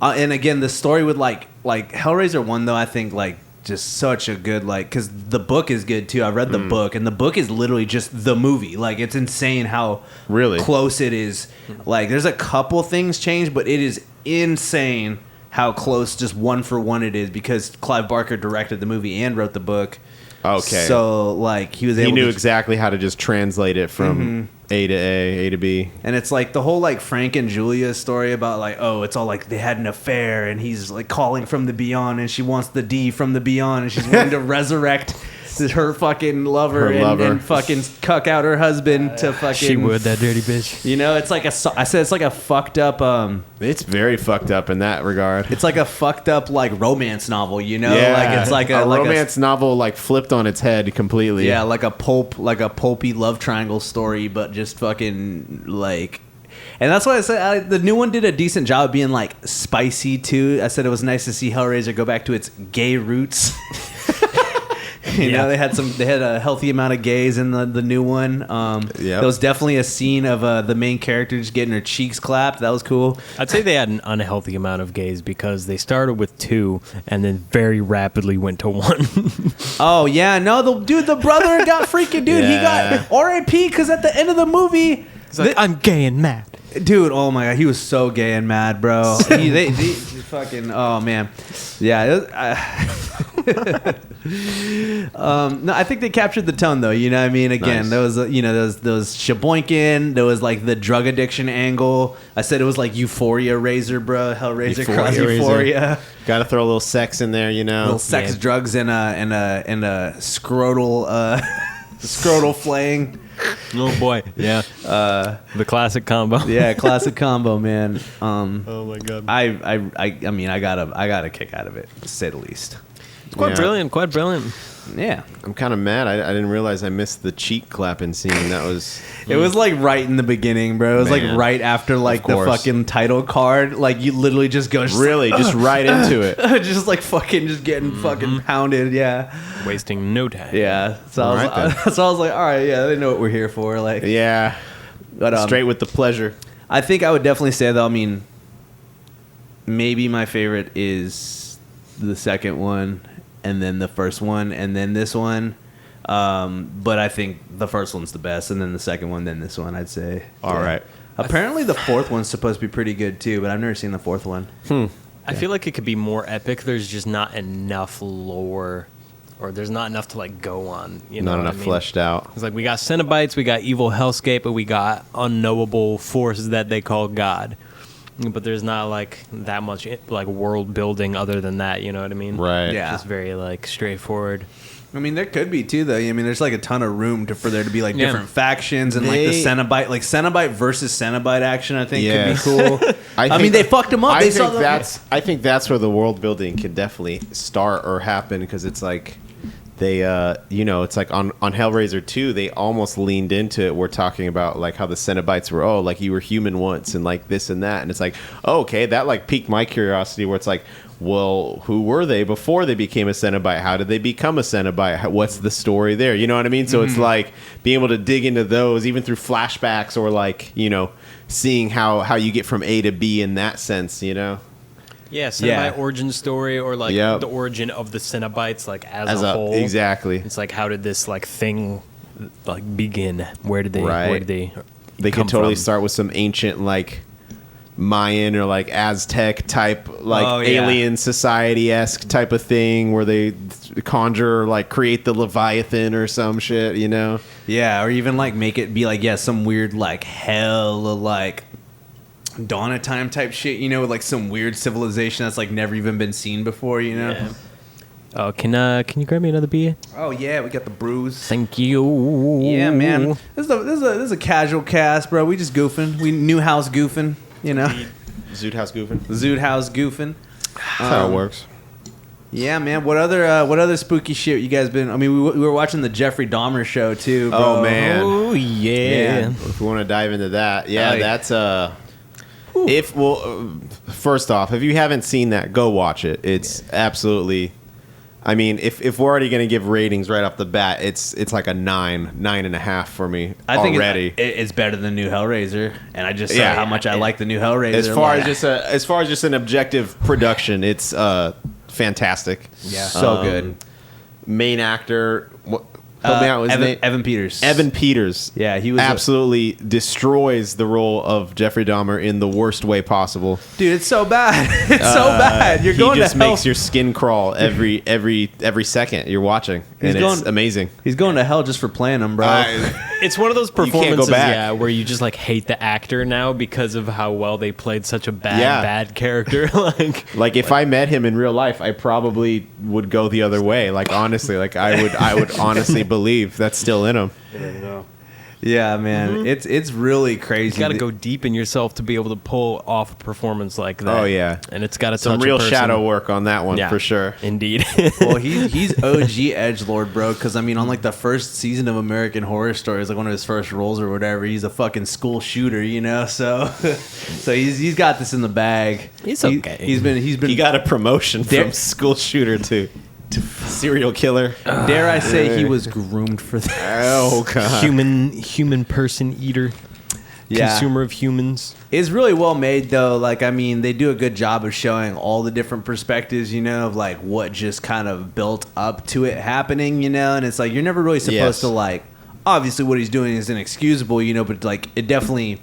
and again the story with like Hellraiser 1 though, I think like just such a good like, because the book is good too. I read the book, and the book is literally just the movie. Like it's insane how Really? close it is. Like there's a couple things changed, but it is insane how close just one for one it is, because Clive Barker directed the movie and wrote the book. Okay. So like he was He able knew to exactly how to just translate it from A to A to B. and it's like the whole like Frank and Julia story about like, oh, it's all like they had an affair, and he's like calling from the beyond, and she wants the D from the beyond, and she's wanting to resurrect her fucking lover, Her lover. And fucking cuck out her husband to fucking. She would, that dirty bitch. You know, it's like I said it's like a fucked up. It's very fucked up in that regard. It's like a fucked up like romance novel. You know, like it's like a romance novel like flipped on its head completely. Yeah, like a pulpy love triangle story, but just fucking like. And that's why I said the new one did a decent job of being like spicy too. I said it was nice to see Hellraiser go back to its gay roots. You know, they had a healthy amount of gays in the new one. There was definitely a scene of the main character just getting her cheeks clapped. That was cool. I'd say they had an unhealthy amount of gays because they started with 2 and then very rapidly went to 1. Oh yeah, no, the brother got freaking dude. He Yeah. got R.I.P. because at the end of the movie, He's like, I'm gay and mad. dude, oh my god, he was so gay and mad, bro. they fucking, oh man, yeah. No, I think they captured the tone though. You know what I mean? Again, Nice. there was those shaboinking. There was like the drug addiction angle. I said it was like Euphoria Razor, bro. Hellraiser cross Euphoria. Got to throw a little sex in there, you know. Little sex, drugs, and a scrotal flaying. Oh boy, yeah. The classic combo. Yeah, classic combo, man. Oh my god. I mean, I got a kick out of it, to say the least. Quite Yeah. brilliant. Quite brilliant. Yeah. I'm kind of mad. I didn't realize I missed the cheek clapping scene. That was It was like right in the beginning, bro. It was Man. like right after like the course. fucking title card. Like you literally just go really just right into it. just like fucking just getting fucking pounded. Yeah. Wasting no time. Yeah. So I was Alright, so I was like, all right, yeah, they know what we're here for. Like, Yeah, but straight with the pleasure. I think I would definitely say though. I mean, maybe my favorite is the second one, and then the first one, and then this one. But I think the first one's the best, and then the second one, then this one. I'd say. All right. Apparently, the fourth one's supposed to be pretty good too, but I've never seen the fourth one. I feel like it could be more epic. There's just not enough lore, or there's not enough to like go on. You know Not what enough I mean? fleshed out. It's like we got Cenobites, we got evil hellscape, and we got unknowable forces that they call God. But there's not like that much like world building other than that. You know what I mean? Right. Yeah. Just very like straightforward. I mean, there could be too, though. I mean, there's like a ton of room for there to be like Yeah. different factions and like the Cenobite versus Cenobite action. I think Yes. could be cool. I mean, they fucked him up. I They think saw I think that's where the world building can definitely start or happen, because it's like they, it's like on Hellraiser 2, they almost leaned into it. We're talking about like how the Cenobites were, like you were human once and like this and that, and it's like, oh, okay, that like piqued my curiosity. Where it's like, well, who were they before they became a Cenobite? How did they become a Cenobite? What's the story there? You know what I mean? So it's like being able to dig into those even through flashbacks, or like, seeing how you get from A to B in that sense, Yeah, Cenobite Yeah. origin story, or like Yep. the origin of the Cenobites, like as a whole. Exactly. It's like, how did this like thing like begin? Where did they? Right. Where did they? They come could totally from? start with some ancient like Mayan or like Aztec type, like Oh, yeah. alien society-esque type of thing, where they conjure or like create the Leviathan or some shit, Yeah, or even like make it be like some weird like hell like Dawn of Time type shit, with like some weird civilization that's like never even been seen before, Yeah. Oh, can you grab me another beer? Oh yeah, we got the brews. Thank you. Yeah, man. This is a casual cast, bro. We just goofing. We new house goofing, Zoot House goofing. Zoot house goofing. That's how it works. Yeah, man. What other spooky shit you guys been? I mean, we were watching the Jeffrey Dahmer show too, bro. Oh, man. Oh yeah. If we want to dive into that, Oh, yeah. that's first off, if you haven't seen that, go watch it. It's absolutely. I mean, if we're already going to give ratings right off the bat, it's like a 9.5 for me. I think already. it's better than new Hellraiser, and I just said Yeah. how much I like the new Hellraiser. As far as just an objective production, it's fantastic. so good. Main actor, Help me out with his name. Evan Peters. Evan Peters. Yeah, he was absolutely destroys the role of Jeffrey Dahmer in the worst way possible. Dude, it's so bad. It's so bad. You're going He just to hell. makes your skin crawl every second you're watching, and it's amazing. He's going to hell just for playing him, bro. It's one of those can't go performances, back. yeah, where you just like hate the actor now because of how well they played such a bad character. Like if I met him in real life, I probably would go the other way. Like honestly, like I would honestly believe that's still in him. Yeah, man. It's really crazy. you got to go deep in yourself to be able to pull off a performance like that. Oh yeah, and it's got to some touch real a person. shadow work on that one for sure. Indeed. Well, he's OG edgelord, bro. Because I mean, on like the first season of American Horror Story, it's like one of his first roles or whatever. He's a fucking school shooter, you know. So, so he's got this in the bag. He's okay. He's been. He got a promotion from school shooter to serial killer. Dare I say he was groomed for this? Oh god, human person eater. Yeah. Consumer of humans. It's really well made, though. Like, I mean, they do a good job of showing all the different perspectives, you know, of like what just kind of built up to it happening, you know. And it's like you're never really supposed to like. Obviously, what he's doing is inexcusable, you know, but like it definitely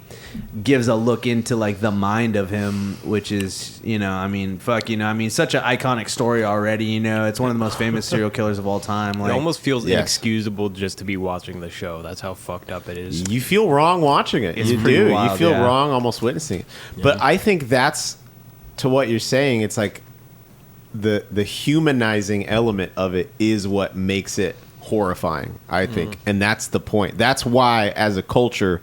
gives a look into like the mind of him, which is, you know, I mean, fuck, you know, I mean, such an iconic story already, you know. It's one of the most famous serial killers of all time. Like, It almost feels inexcusable just to be watching the show. That's how fucked up it is. you feel wrong watching it. It's You pretty do. wild, You feel yeah. wrong almost witnessing it. But I think that's to what you're saying. It's like the humanizing element of it is what makes it horrifying, I think. And that's the point. That's why, as a culture,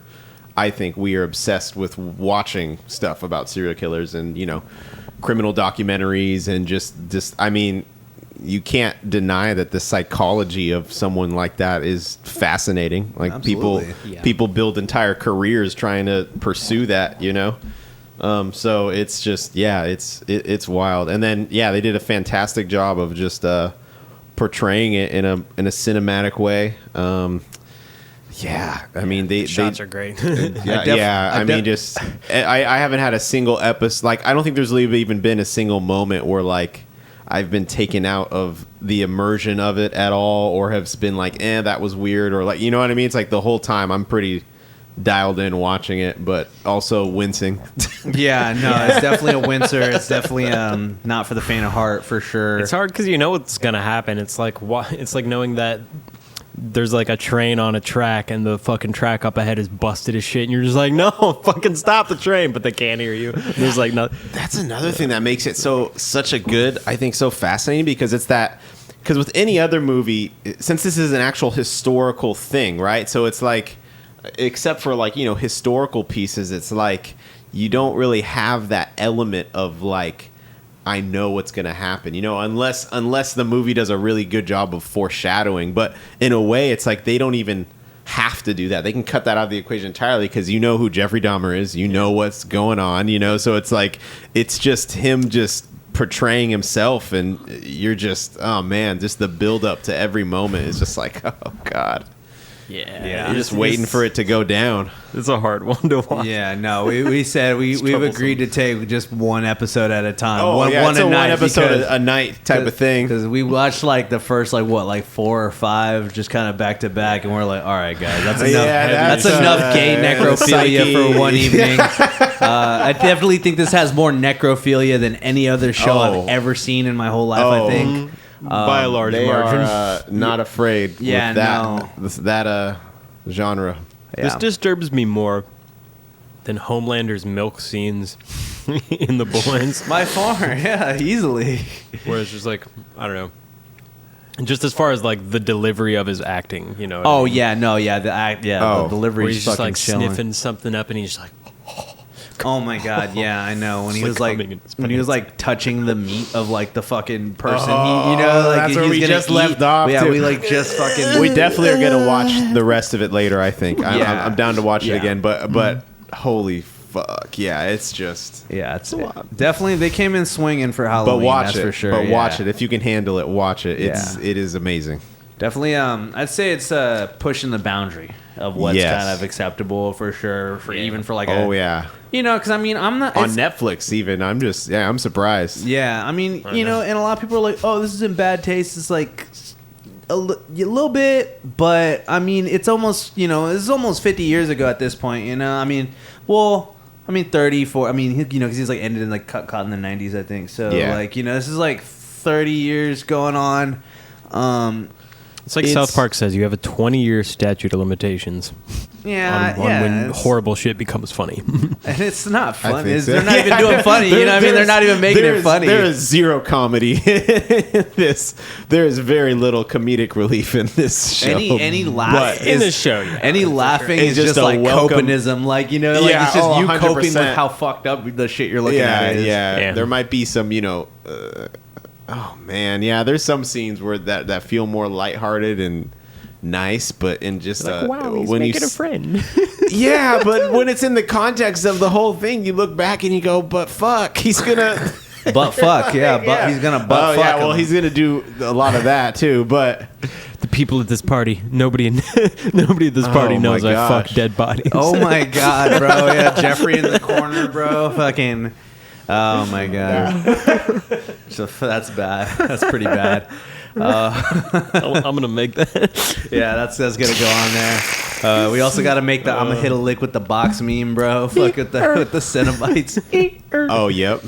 I think we are obsessed with watching stuff about serial killers and, you know, criminal documentaries and just I mean, you can't deny that the psychology of someone like that is fascinating. Like Absolutely. people build entire careers trying to pursue that, you know. So it's just it's wild. And then they did a fantastic job of just portraying it in a cinematic way. I mean, the shots are great. I haven't had a single episode. Like, I don't think there's really even been a single moment where like I've been taken out of the immersion of it at all, or have been like, that was weird, or like, you know what I mean? It's like the whole time I'm pretty dialed in watching it, but also wincing. yeah, no, it's definitely a wincer. It's definitely not for the faint of heart, for sure. It's hard because you know what's gonna happen. It's like it's like knowing that there's like a train on a track and the fucking track up ahead is busted as shit, and you're just like, no, fucking stop the train, but they can't hear you. There's like no. That's another thing that makes it so fascinating, because it's that. Because with any other movie, since this is an actual historical thing, right? So it's like, except for like, you know, historical pieces, it's like you don't really have that element of like, I know what's going to happen, you know, unless the movie does a really good job of foreshadowing. But in a way, it's like they don't even have to do that. They can cut that out of the equation entirely, because you know who Jeffrey Dahmer is, you know what's going on, you know. So it's like, it's just him just portraying himself, and you're just, oh man, just the build up to every moment is just like, oh god. Yeah, You're just waiting for it to go down. It's a hard one to watch. Yeah, no, we said we've agreed to take just one episode at a time. Oh, one it's a one night episode a night type of thing. Because we watched like the first like 4 or 5 just kind of back to back, and we're like, all right, guys, that's enough. That's enough gay necrophilia for one evening. I definitely think this has more necrophilia than any other show I've ever seen in my whole life. I think. By a large They margin. are not afraid with that genre. Yeah. This disturbs me more than Homelander's milk scenes in The Boys. By far, yeah, easily. Where it's just like, I don't know. And just as far as like the delivery of his acting, you know. what I Oh mean? yeah, no, yeah, the delivery Where is he's just fucking like chilling. sniffing something up and he's just like, Oh my god, yeah, I know. When he It's was like like, coming in his when he was pants. like touching the meat of like the fucking person, Oh, he, you know, like that's where he's we gonna just eat. left off, Yeah, too. we like just fucking. We definitely are going to watch the rest of it later, I think. Yeah. I'm down to watch it Yeah. again, but holy fuck. Yeah, it's just... Yeah, it's definitely they came in swinging for Halloween. But watch that's it. for sure. But yeah. watch it. If you can handle it, watch it. It is amazing. Definitely. I'd say it's pushing the boundary of what's Yes. kind of acceptable for sure. For even for like Oh, yeah. you know, because I mean, I'm not On it's- Netflix, even. I'm surprised. Yeah, I mean, you know, and a lot of people are like, "Oh, this is in bad taste." It's like, a little bit, but I mean, it's almost, it's almost 50 years ago at this point, I mean, 34. I mean, 'cause he's like ended in like caught in the 90s, I think. So like, this is like 30 years going on. It's like South Park says, you have a 20-year statute of limitations. Yeah, on when horrible shit becomes funny. And it's not fun. So. They're not even doing funny. You know what I mean? They're not even making it funny. There is zero comedy in this. There is very little comedic relief in this show. Any laugh in this show, yeah, any laughing sure. is just like copenism. Like, it's just you 100%. coping with how fucked up the shit you're looking at is. Yeah. There might be some, oh man, yeah. There's some scenes where that feel more lighthearted and nice, but in just like, wow, he's when making a friend. Yeah, but when it's in the context of the whole thing, you look back and you go, but fuck, he's gonna butt fuck, but he's gonna butt fuck. Yeah, well, he's gonna do a lot of that too. But the people at this party, nobody at this party knows I fuck dead bodies. Oh my god, bro! Yeah, Jeffrey in the corner, bro. Fucking. Oh my god. So that's bad. That's pretty bad. I'm gonna make that. Yeah, that's gonna go on there. We also got to make the I'm gonna hit a lick with the box meme, bro. Fuck with the Cenobites. Oh, yep.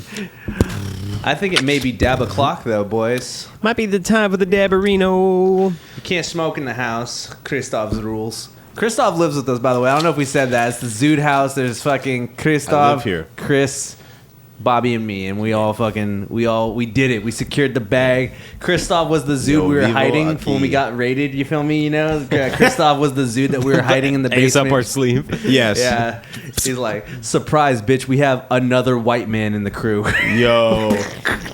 I think it may be dab o'clock though, boys. Might be the time for the Dabarino. You can't smoke in the house. Christoph's rules. Christoph lives with us, by the way. I don't know if we said that. It's the Zude house. There's fucking Christoph, I live here. Chris, Bobby, and me, and we did it. We secured the bag. Christoph was the Zude we were hiding when we got raided. You feel me? Christoph was the Zude that we were hiding in the Ace basement. up our sleeve. Yes. Yeah. He's like, surprise, bitch. We have another white man in the crew. Yo.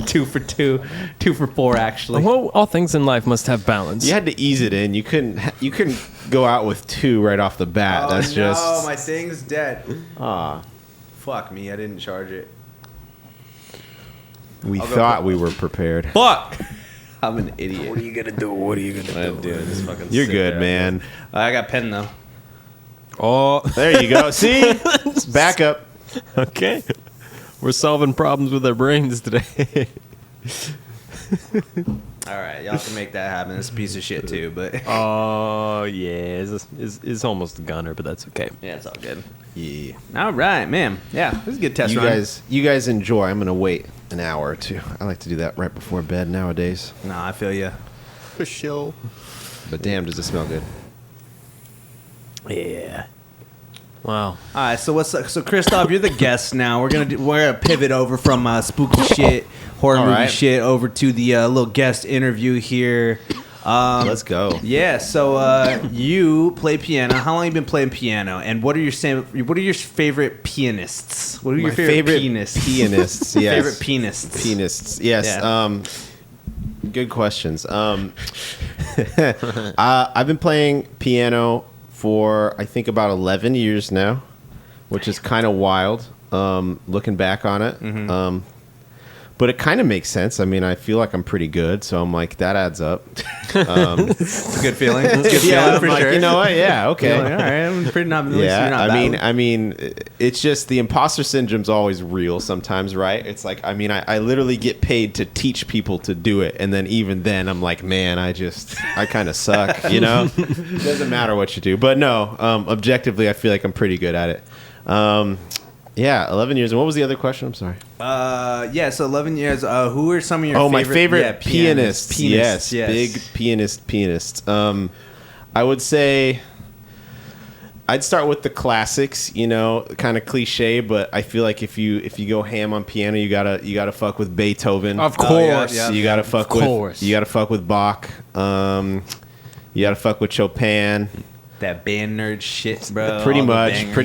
2 for 2, 2 for 4, actually. Well, all things in life must have balance. You had to ease it in. You couldn't go out with 2 right off the bat. That's just. Oh, my thing's dead. Ah. Fuck me. I didn't charge it. We thought we were prepared. Fuck! I'm an idiot. What are you gonna do? What are you gonna do? Dude, this fucking You're sick good, ass. man. I got pen though. Oh, There you go. See? Back up. okay. We're solving problems with our brains today. All right, y'all can make that happen. It's a piece of shit too, but Oh yeah, it's almost a gunner, but that's okay. yeah, it's all good. Yeah. All right, man. Yeah, this is a good test run. You guys enjoy. I'm gonna wait an hour or two. I like to do that right before bed nowadays. Nah, I feel you. For sure. But damn, does it smell good? Yeah. Wow. All right, so Christoph, you're the guest now. We're gonna pivot over from spooky shit, horror All movie right. shit, over to the little guest interview here. Let's go. Yeah, so you play piano. How long have you been playing piano? And what are your favorite pianists? What are your favorite pianists? Pianists, yes. Favorite pianists. Pianists, yes. Yeah. Good questions. I've been playing piano for I think about 11 years now, which is kind of wild. Looking back on it. Mm-hmm. But it kind of makes sense. I mean, I feel like I'm pretty good, so I'm like, that adds up. It's a good feeling. It's a good feeling I'm for like, sure. you know what? Yeah, okay. All right, I'm pretty not. Yeah, I mean, it's just the imposter syndrome's always real sometimes, right? It's like, I mean, I literally get paid to teach people to do it, and then even then, I'm like, man, I kind of suck, you know? It doesn't matter what you do. But no, objectively, I feel like I'm pretty good at it. Yeah, 11 years. And what was the other question? I'm sorry. Yeah, so 11 years. Who are some of your my favorite pianists. Pianists, Yes, big pianists. I would say I'd start with the classics, kind of cliche, but I feel like if you go ham on piano, you gotta fuck with Beethoven. Of course. yeah. You gotta fuck Of course. with Bach. You gotta fuck with Chopin. That band nerd shit, bro. Pretty All the much. bangers. I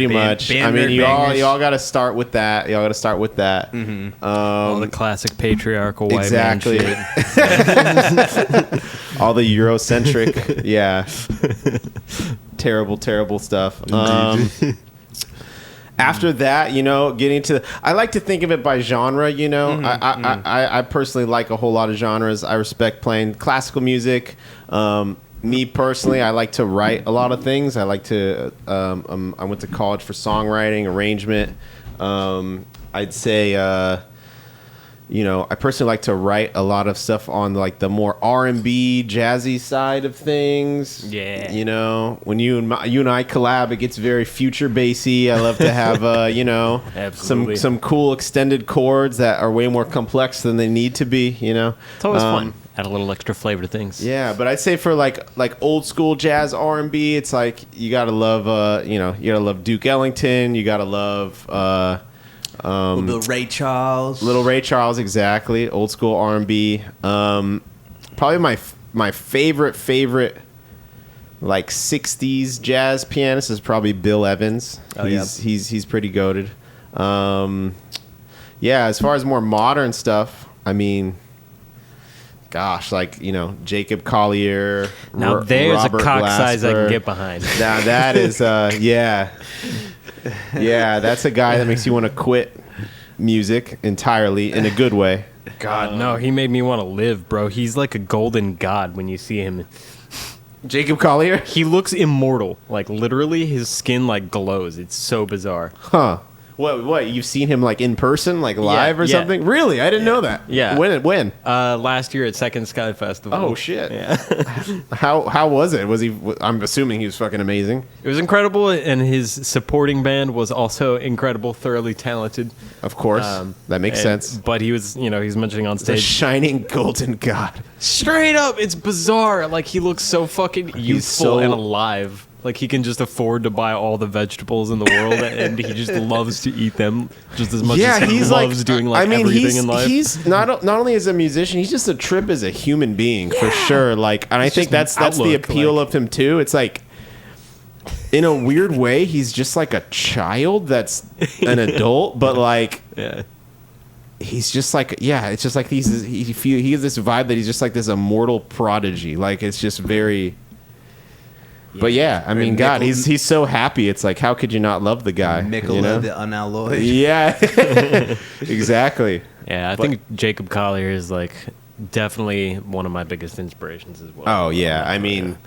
mean, nerd you bangers. all got to start with that. Mm-hmm. All the classic patriarchal white Exactly. man shit. All the Eurocentric, yeah. Terrible stuff. After that, getting to I like to think of it by genre, I personally like a whole lot of genres. I respect playing classical music. Me personally, I like to write a lot of things. I like to I went to college for songwriting, arrangement. I'd say I personally like to write a lot of stuff on like the more R&B jazzy side of things. Yeah. When you and I collab, it gets very future bassy. I love to have Absolutely. some cool extended chords that are way more complex than they need to be. It's always fun. Add a little extra flavor to things. Yeah, but I'd say for like old school jazz R&B, it's like you gotta love you gotta love Duke Ellington. You gotta love Little Ray Charles. Little Ray Charles, exactly. Old school R&B. Probably my favorite like 60s jazz pianist is probably Bill Evans. He's pretty goated. As far as more modern stuff, I mean, gosh, like, Jacob Collier. Now there's Robert a cock size I Glasper. can get behind. Now that is yeah, that's a guy that makes you want to quit music entirely in a good way. God, no, he made me want to live, bro. He's like a golden god when you see him. Jacob Collier? He looks immortal. Like, literally, his skin, like, glows. It's so bizarre. Huh. What? You've seen him like in person, like live or yeah. something? Really? I didn't know that. Yeah. When? Last year at Second Sky Festival. Oh shit. Yeah. How was it? Was he? I'm assuming he was fucking amazing. It was incredible, and his supporting band was also incredible, thoroughly talented. Of course, that makes sense. But he was, he was mentioning on The stage. shining golden god. Straight up, it's bizarre. Like, he looks so fucking youthful so- and alive. Like, he can just afford to buy all the vegetables in the world, and he just loves to eat them just as much as he loves doing everything in life. He's not only as a musician, he's just a trip as a human being for sure. Like, and I think that's the outlook, appeal of him too. It's like, in a weird way, he's just like a child that's an adult, but like, Yeah. he's just like, it's just like he has this vibe that he's just like this immortal prodigy. Like, it's just very. But yeah, I mean, God, he's so happy. It's like, how could you not love the guy? Michelob, the unalloyed. Yeah, exactly. Yeah, I think Jacob Collier is, like, definitely one of my biggest inspirations as well. Oh yeah, I mean,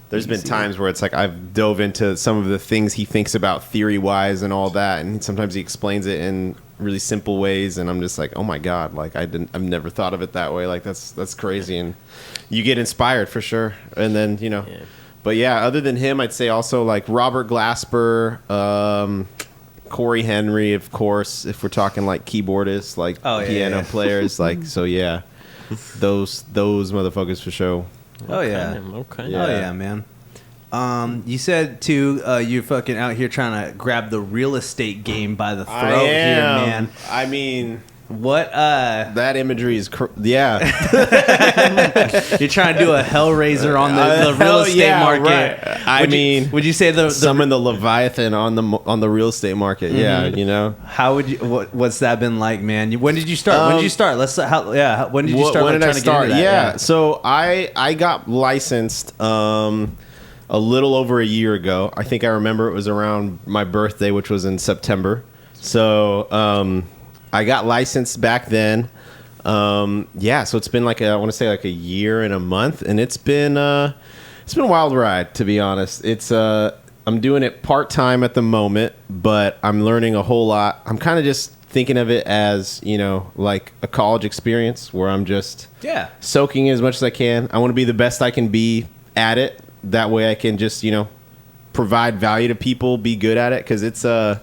there's been times where it's like I've dove into some of the things he thinks about theory-wise and all that, and sometimes he explains it in really simple ways, and I'm just like, oh my God, like I've never thought of it that way. Like that's crazy, and you get inspired for sure. And then Yeah. But yeah, other than him, I'd say also like Robert Glasper, Corey Henry, of course, if we're talking like keyboardists, like piano players, like, so yeah, those motherfuckers for sure. Oh yeah. Okay. Yeah. Oh yeah, man. You said too, you're fucking out here trying to grab the real estate game by the throat here, man. I mean, What? that imagery is, yeah. You're trying to do a Hellraiser on the real estate market. Right. Would you say the summon the Leviathan on the real estate market? Mm-hmm. Yeah, How would you? What's that been like, man? When did you start? When did you start? When did you start? When did I start? Get into that? Yeah, so I got licensed a little over a year ago. I think I remember it was around my birthday, which was in September. So I got licensed back then. So it's been I want to say like a year and a month, and it's been a wild ride, to be honest. I'm doing it part-time at the moment, but I'm learning a whole lot. I'm kind of just thinking of it as, like a college experience where I'm just soaking as much as I can. I want to be the best I can be at it. That way I can just, provide value to people, be good at it, because it's a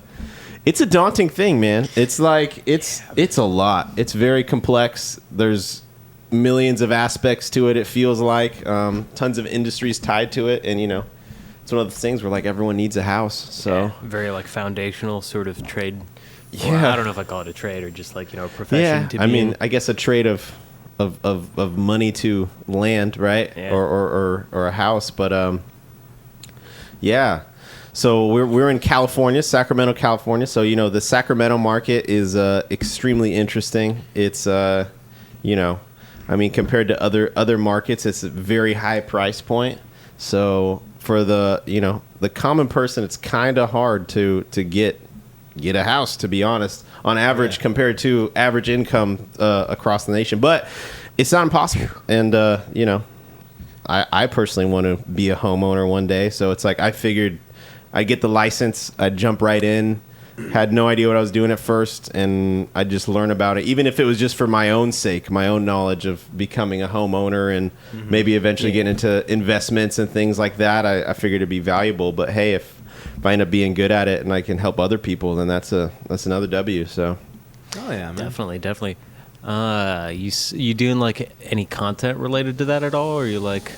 daunting thing, man. It's like it's a lot. It's very complex. There's millions of aspects to it. It feels like tons of industries tied to it, and it's one of those things where like everyone needs a house. So very like foundational sort of trade. Yeah. Or, I don't know if I call it a trade or just like a profession. yeah, To be I mean, in. I guess a trade of money to land, right? Yeah. Or a house, but yeah. So we're in California, Sacramento, California. So the Sacramento market is extremely interesting. It's compared to other markets, it's a very high price point. So for the common person, it's kind of hard to get a house, to be honest, on average compared to average income across the nation. But it's not impossible, and I personally want to be a homeowner one day. So it's like I figured I'd get the license, I'd jump right in, had no idea what I was doing at first, and I just learn about it, even if it was just for my own sake, my own knowledge of becoming a homeowner and maybe eventually getting into investments and things like that. I figured it'd be valuable. But hey, if I end up being good at it and I can help other people, then that's another W. So, Oh yeah, man. Definitely. You doing like any content related to that at all, or you like?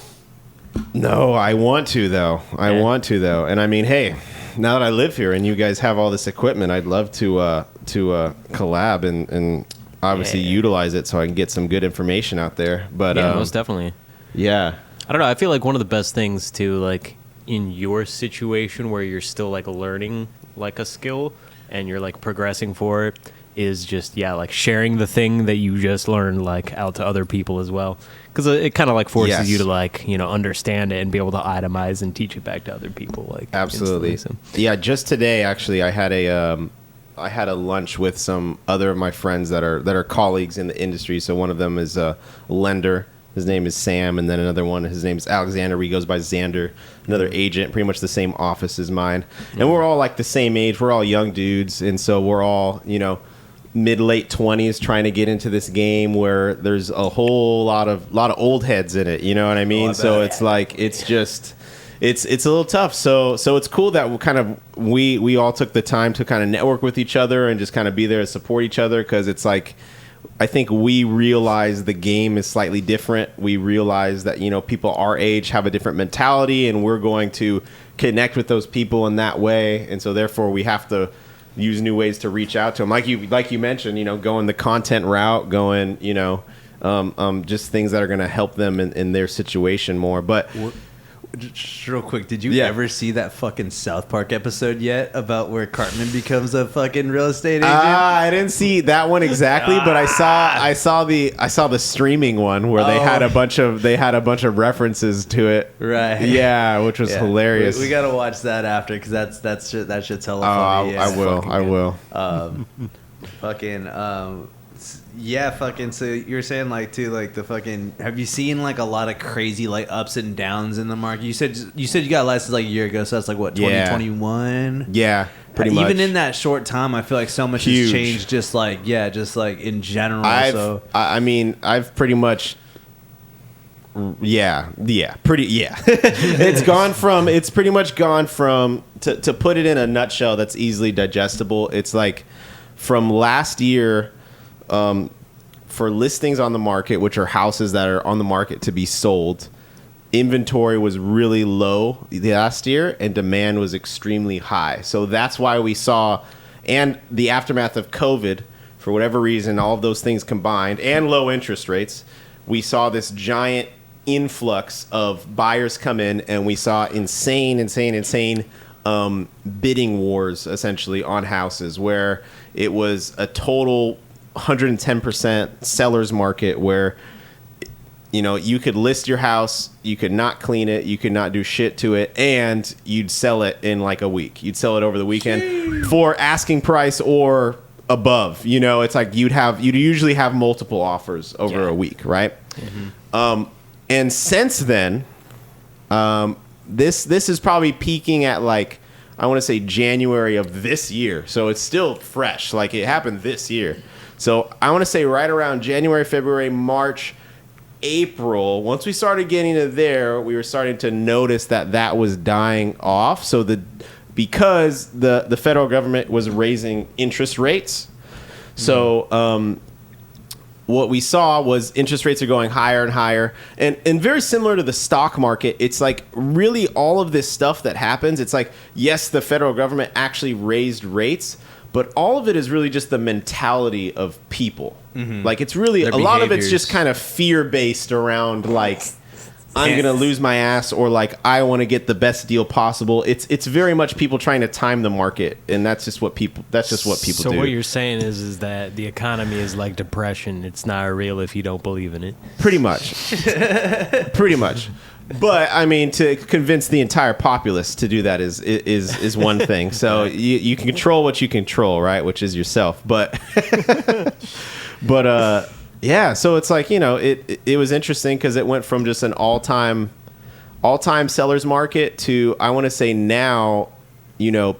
no, I want to though. And I mean, hey, now that I live here and you guys have all this equipment, I'd love to collab and obviously utilize it so I can get some good information out there. But Yeah, most definitely. yeah, I don't know. I feel like one of the best things to like in your situation where you're still like learning like a skill and you're like progressing for it is just like sharing the thing that you just learned like out to other people as well, because it kind of like forces you to like understand it and be able to itemize and teach it back to other people like absolutely. instantly. Yeah, just today actually I had a lunch with some other of my friends that are colleagues in the industry. So one of them is a lender. His name is Sam, and then another one, his name is Alexander. He goes by Xander. Another agent, pretty much the same office as mine. And we're all like the same age. We're all young dudes, and so we're all mid-late 20s trying to get into this game where there's a whole lot of old heads in it. You know what I mean? So it's like it's a little tough. So it's cool that we all took the time to kind of network with each other and just kind of be there to support each other, because it's like, I think we realize the game is slightly different. We realize that, people our age have a different mentality, and we're going to connect with those people in that way. And so therefore we have to use new ways to reach out to them. Like you mentioned, going the content route, going, just things that are going to help them in their situation more. But Just real quick, did you ever see that fucking South Park episode yet about where Cartman becomes a fucking real estate agent? I didn't see that one exactly, but I saw the streaming one where they had a bunch of references to it. Right. Yeah, which was hilarious. We gotta watch that after, because that shit's hella funny. I will. So you're saying like too, like the fucking, have you seen like a lot of crazy like ups and downs in the market? You said you got a license like a year ago, so that's like what, 2021? Yeah, pretty much. Even in that short time, I feel like so much has changed. Just like in general. I've pretty much. It's pretty much gone from to put it in a nutshell that's easily digestible. It's like from last year. For listings on the market, which are houses that are on the market to be sold, inventory was really low last year and demand was extremely high. So that's why we saw, and the aftermath of COVID, for whatever reason, all of those things combined, and low interest rates, we saw this giant influx of buyers come in, and we saw insane bidding wars essentially on houses, where it was a total 110% seller's market, where you could list your house, you could not clean it, you could not do shit to it, and you'd sell it in like a week. You'd sell it over the weekend for asking price or above. It's like you'd usually have multiple offers over a week, right? And since then, this is probably peaking at like, I want to say January of this year. So it's still fresh. Like it happened this year. So I want to say right around January, February, March, April, once we started getting to there, we were starting to notice that was dying off. So because the federal government was raising interest rates. So what we saw was interest rates are going higher and higher. And very similar to the stock market, it's like really all of this stuff that happens, it's like, yes, the federal government actually raised rates, but all of it is really just the mentality of people. Like it's really a lot of it's just kind of fear-based around like, I'm going to lose my ass, or like I want to get the best deal possible. It's very much people trying to time the market, and that's just what people do. So what you're saying is that the economy is like depression. It's not real if you don't believe in it. Pretty much. Pretty much. But I mean, to convince the entire populace to do that is one thing. So you can control what you control, right? Which is yourself. But yeah. So it's like, it was interesting because it went from just an all-time seller's market to, I want to say now,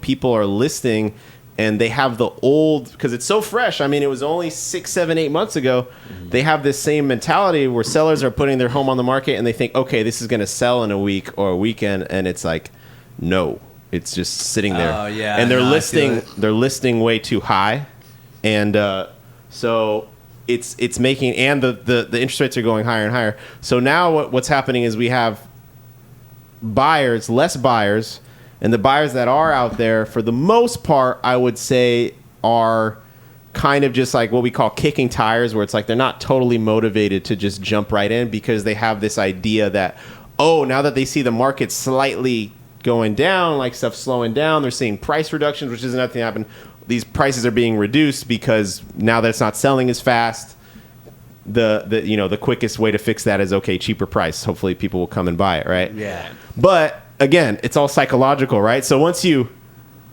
people are listing and they have the old, because it's so fresh. I mean, it was only 6, 7, 8 months ago. They have this same mentality where sellers are putting their home on the market and they think, okay, this is going to sell in a week or a weekend, and it's like, no, it's just sitting there. Oh, yeah, and no, I feel it. they're listing way too high, and so it's making, and the interest rates are going higher and higher. So now what's happening is we have less buyers, and the buyers that are out there, for the most part, I would say, are kind of just like what we call kicking tires, where it's like they're not totally motivated to just jump right in, because they have this idea that, oh, now that they see the market slightly going down, like stuff slowing down, they're seeing price reductions, which is another thing that happened. These prices are being reduced because now that it's not selling as fast, the quickest way to fix that is, okay, cheaper price. Hopefully people will come and buy it, right? Yeah. But again, it's all psychological, right? So once you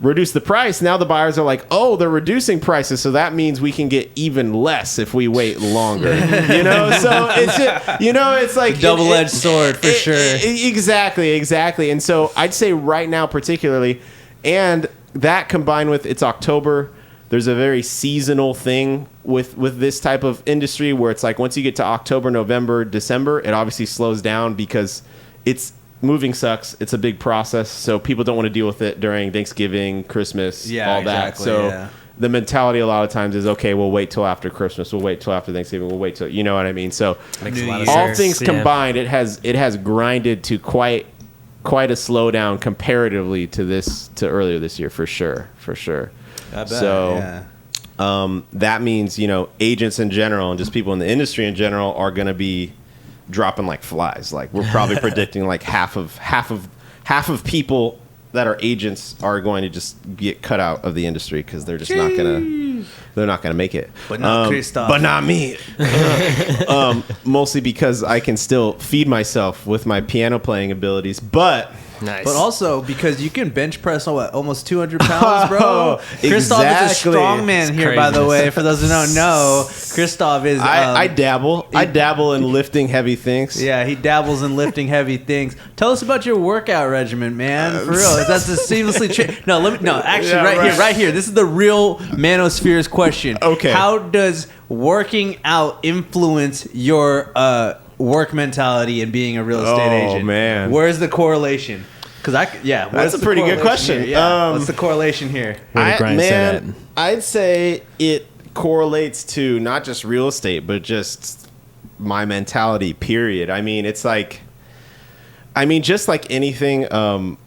reduce the price, now the buyers are like, oh, they're reducing prices, so that means we can get even less if we wait longer. So it's just, it's like Double-edged sword for sure. Exactly. And so I'd say right now particularly, and that combined with it's October, there's a very seasonal thing with this type of industry where it's like once you get to October, November, December, it obviously slows down because it's moving sucks. It's a big process, so people don't want to deal with it during Thanksgiving, Christmas, all that. Exactly, So the mentality a lot of times is, okay, we'll wait till after Christmas, we'll wait till after Thanksgiving, we'll wait till, you know what I mean? So Makes a lot of all sense. things Yeah. combined, it has grinded to quite a slowdown comparatively to earlier this year, for sure. I bet, So that means, agents in general and just people in the industry in general are going to be dropping like flies. Like we're probably predicting like half of people that are agents are going to just get cut out of the industry because they're just not gonna make it. But not Christoph. But not me. Mostly because I can still feed myself with my piano playing abilities, but. Nice. But also because you can bench press almost 200 pounds, bro. Oh, Christoph is a exactly. strong man here, by the way. For those who don't know, Christoph is. I dabble. I dabble in lifting heavy things. Yeah, he dabbles in lifting heavy things. Tell us about your workout regimen, man. For real, that's the seamlessly. Right here. This is the real Manosphere's question. Okay. How does working out influence your work mentality and being a real estate agent? Man. Where's the correlation? Because That's a pretty good question. Yeah. What's the correlation here? Where the grind set at? I'd say it correlates to not just real estate, but just my mentality, period. I mean, it's like, just like anything,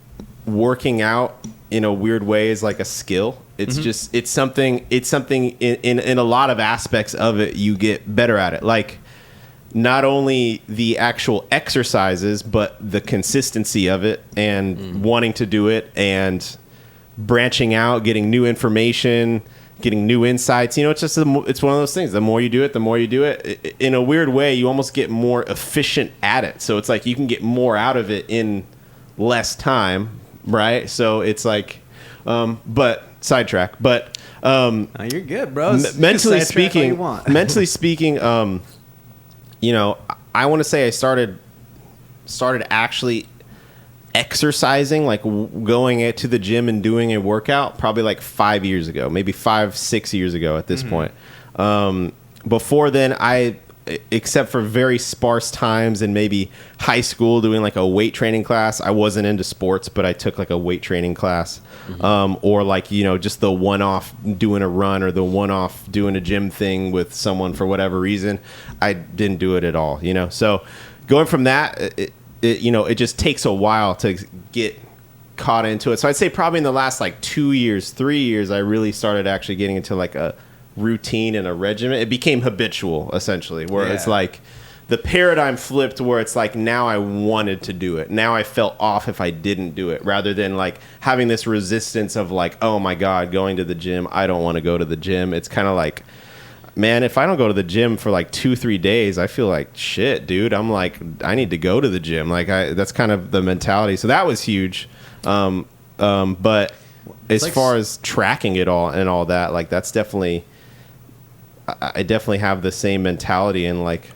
working out in a weird way is like a skill. It's just, it's something in a lot of aspects of it, you get better at it. Like, not only the actual exercises, but the consistency of it and wanting to do it and branching out, getting new information, getting new insights. It's just it's one of those things. The more you do it, in a weird way, you almost get more efficient at it. So it's like you can get more out of it in less time, right? So it's like, but sidetrack. But Oh, you're good, bro. mentally Sidetrack all you want. speaking, I want to say I started actually exercising, like going to the gym and doing a workout probably like 5 years ago, maybe 5-6 years ago at this point. Before then, except for very sparse times in maybe high school doing like a weight training class, I wasn't into sports, but I took like a weight training class, or like, just the one-off doing a run or the one-off doing a gym thing with someone for whatever reason. I didn't do it at all, So going from that, it just takes a while to get caught into it. So I'd say probably in the last like 2 years, 3 years, I really started actually getting into like a routine and a regimen. It became habitual, essentially, where it's like the paradigm flipped, where it's like now I wanted to do it. Now I felt off if I didn't do it, rather than like having this resistance of like, oh my God, going to the gym, I don't want to go to the gym. It's kind of like, man, if I don't go to the gym for like 2-3 days, I feel like shit, dude. I'm like, I need to go to the gym. Like that's kind of the mentality. So that was huge. But as far as tracking it all and all that, like that's definitely, I definitely have the same mentality and like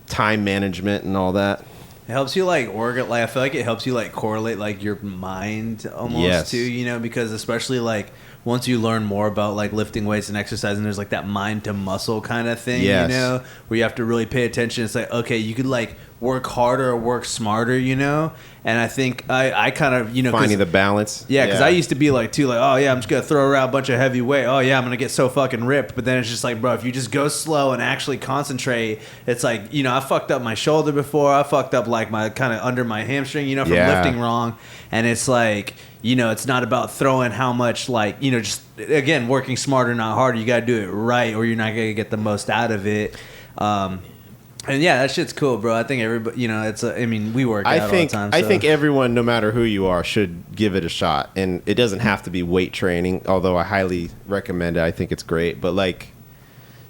time management and all that. It helps you like work it. Like I feel like it helps you like correlate like your mind almost Yes. too. You know, because especially like once you learn more about like lifting weights and exercising, there's like that mind to muscle kind of thing. Yes. You know, where you have to really pay attention. It's like okay, you could like work harder or work smarter. You know, and I think I kind of Finding the balance. yeah, because I used to be like too, like, oh yeah, I'm just gonna throw around a bunch of heavy weight. Oh yeah, I'm gonna get so fucking ripped. But then it's just like, bro, if you just go slow and actually concentrate, it's like, I fucked up my shoulder before. I fucked up like my kind of under my hamstring, from lifting wrong. And it's like, it's not about throwing how much, like, just again working smarter, not harder. You gotta do it right, or you're not gonna get the most out of it. And yeah, that shit's cool, bro. I think everybody, we work out all the time. I think everyone, no matter who you are, should give it a shot. And it doesn't have to be weight training, although I highly recommend it. I think it's great. But like,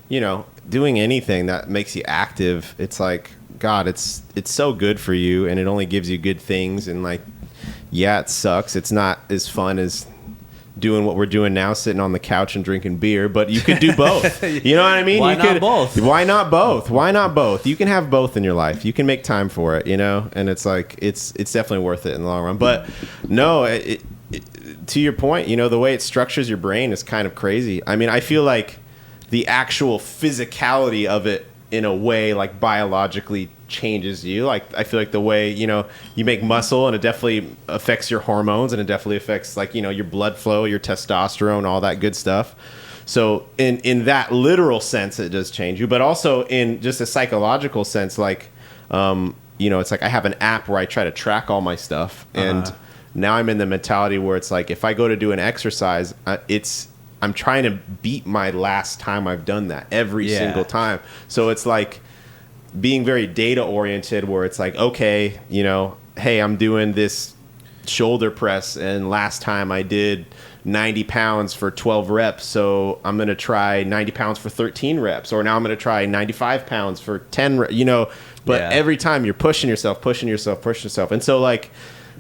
doing anything that makes you active, it's like, God, it's so good for you, and it only gives you good things. And like, yeah, it sucks. It's not as fun as doing what we're doing now, sitting on the couch and drinking beer, but you could do both. You know what I mean? Why not both? Why not both? Why not both? You can have both in your life. You can make time for it, and it's like it's definitely worth it in the long run. But no, to your point, the way it structures your brain is kind of crazy. I mean, I feel like the actual physicality of it in a way like biologically changes you. Like I feel like the way you make muscle, and it definitely affects your hormones, and it definitely affects like your blood flow, your testosterone, all that good stuff. So in that literal sense, it does change you, but also in just a psychological sense, like it's like I have an app where I try to track all my stuff, and now I'm in the mentality where it's like if I go to do an exercise, I'm trying to beat my last time I've done that every single time. So it's like being very data oriented, where it's like, okay, hey, I'm doing this shoulder press, and last time I did 90 pounds for 12 reps, so I'm going to try 90 pounds for 13 reps, or now I'm going to try 95 pounds for 10 reps, but every time you're pushing yourself. And so like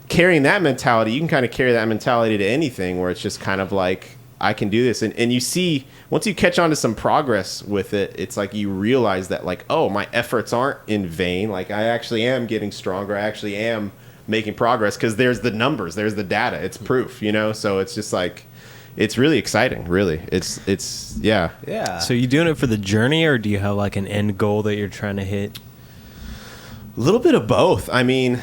carrying that mentality, you can kind of carry that mentality to anything, where it's just kind of like, I can do this. And you see, once you catch on to some progress with it, it's like you realize that like, oh, my efforts aren't in vain. Like I actually am getting stronger. I actually am making progress, because there's the numbers, there's the data, it's proof, so it's just like, it's really exciting, really. It's yeah. So you doing it for the journey, or do you have like an end goal that you're trying to hit? A little bit of both. I mean,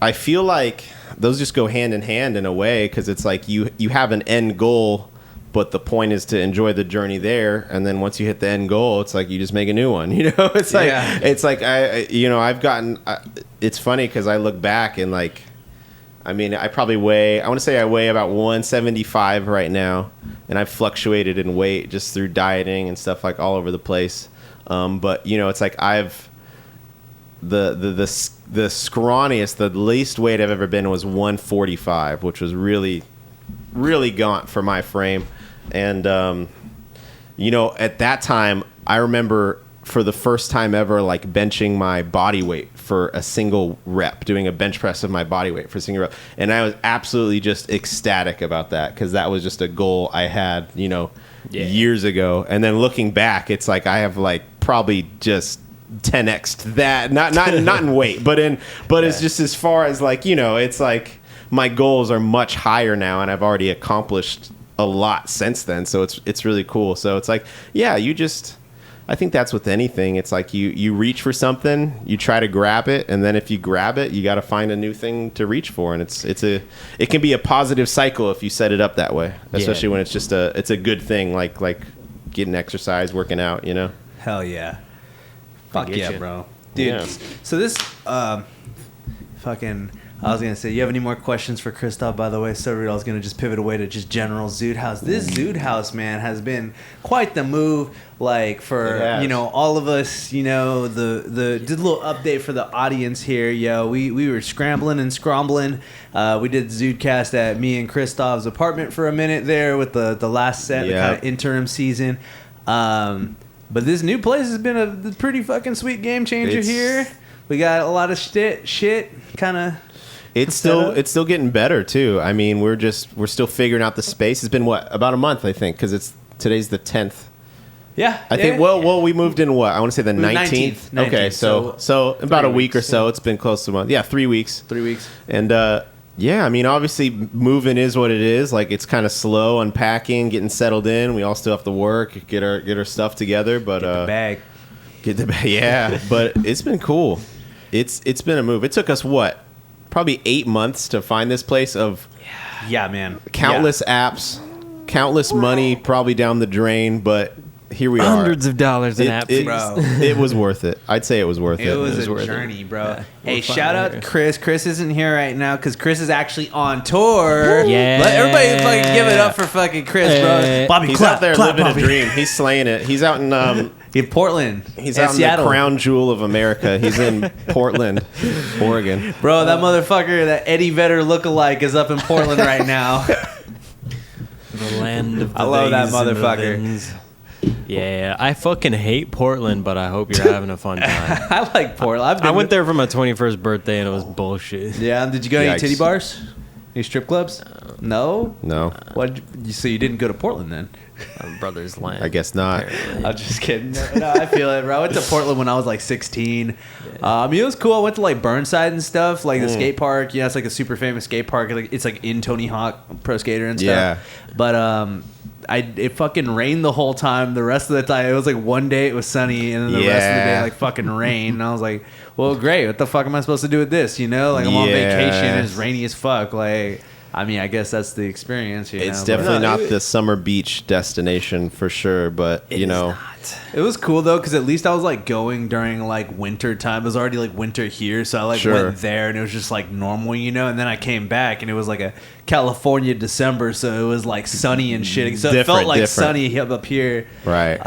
I feel like those just go hand in hand in a way, because it's like you have an end goal, but the point is to enjoy the journey there, and then once you hit the end goal, it's like you just make a new one. It's like it's like I've gotten. It's funny because I look back and like, I mean, I want to say I weigh about 175 right now, and I've fluctuated in weight just through dieting and stuff like all over the place. But it's like I've the scrawniest, the least weight I've ever been was 145, which was really, really gaunt for my frame. And, at that time, I remember for the first time ever, like benching my body weight for a single rep, doing a bench press of my body weight for a single rep. And I was absolutely just ecstatic about that, because that was just a goal I had, years ago. And then looking back, it's like I have like probably just 10x'd that, not in weight, but it's just as far as like, it's like my goals are much higher now, and I've already accomplished a lot since then. So it's really cool. So it's like, I think that's with anything. It's like you reach for something, you try to grab it, and then if you grab it, you got to find a new thing to reach for. And it can be a positive cycle if you set it up that way, especially when it's just it's a good thing, like getting exercise, working out, Hell yeah. Fuck yeah, you. bro. Dude, Yeah. so this I was going to say, you have any more questions for Christoph, by the way? So I was going to just pivot away to just general Zude House. This Zude House, man, has been quite the move, like, for, all of us, did a little update for the audience here, yo. We were scrambling and scrombling. We did ZUDECAST at me and Christoph's apartment for a minute there with the last set, the kind of interim season. But this new place has been a pretty fucking sweet game changer here. We got a lot of shit kind of. It's still getting better too. I mean, we're still figuring out the space. It's been about a month, I think, because today's the 10th Yeah. I think. Well, we moved in what? I want to say the 19th. 19th. Okay, so about 3 a week or weeks, so. It's been close to a month. Yeah, 3 weeks. 3 weeks. And yeah, I mean, obviously, moving is what it is. Like, it's kind of slow unpacking, getting settled in. We all still have to work, get our stuff together. But Get the bag. Yeah, but it's been cool. It's been a move. It took us what? Probably 8 months to find this place of Yeah, man. countless apps, countless money probably down the drain, but here we are. Hundreds of dollars in app fees. Bro. It was worth it. I'd say it was worth it. It was a worth it. journey, bro. Yeah. Hey, We're shout finally out here. Chris. Chris isn't here right now because Chris is actually on tour. Yeah. Let everybody fucking give it up for fucking Chris, bro. Bobby, He's clap, out there clap, living Bobby. a dream. He's slaying it. He's out in In Portland. he's and out in Seattle. the crown jewel of America. He's in Portland, Oregon. Bro, that motherfucker, that Eddie Vedder lookalike is up in Portland right now. The land of the I love that Vegas and the motherfucker. Vins. Yeah, I fucking hate Portland, but I hope you're having a fun time. I like Portland. I went there for my 21st birthday and it was bullshit. Yeah, did you go to any Yikes. titty bars? Any strip clubs? No? No, What? So you didn't go to Portland then? My brother's land. I guess not. I'm just kidding. No, I feel it, bro. I went to Portland when I was like 16. I mean, it was cool. I went to like Burnside and stuff, like the skate park. Yeah, it's like a super famous skate park. It's like in Tony Hawk Pro Skater and stuff. Yeah. But it fucking rained the whole time. The rest of the time, it was like one day it was sunny, and then the rest of the day Yeah. like fucking rain. And I was like, well, great. What the fuck am I supposed to do with this? You know, like I'm on vacation and it's rainy as fuck. Like, I mean, I guess that's the experience. You It's know? definitely But- not the summer beach destination for sure, but you know, It was cool though, because at least I was like going during like winter time. It was already like winter here, so I like Sure. went there and it was just like normal, you know. And then I came back and it was like a California December, so it was like sunny and shit. So it felt Different, like different. sunny up here. right?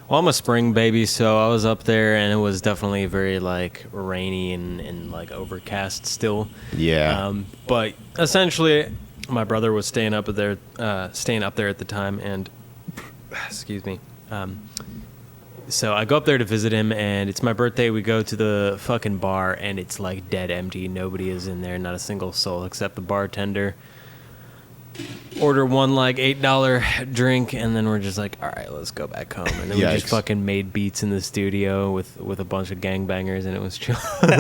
Well, I'm a spring baby, so I was up there and it was definitely very like rainy and like overcast still. Yeah. But essentially, my brother was staying up there at the time, and excuse me. So I go up there to visit him, and it's my birthday. We go to the fucking bar, and it's like dead empty. Nobody is in there, not a single soul except the bartender. Order one like $8 drink, and then we're just like, all right, let's go back home. And then we just Yikes. fucking made beats in the studio with a bunch of gangbangers, and it was chill. Well,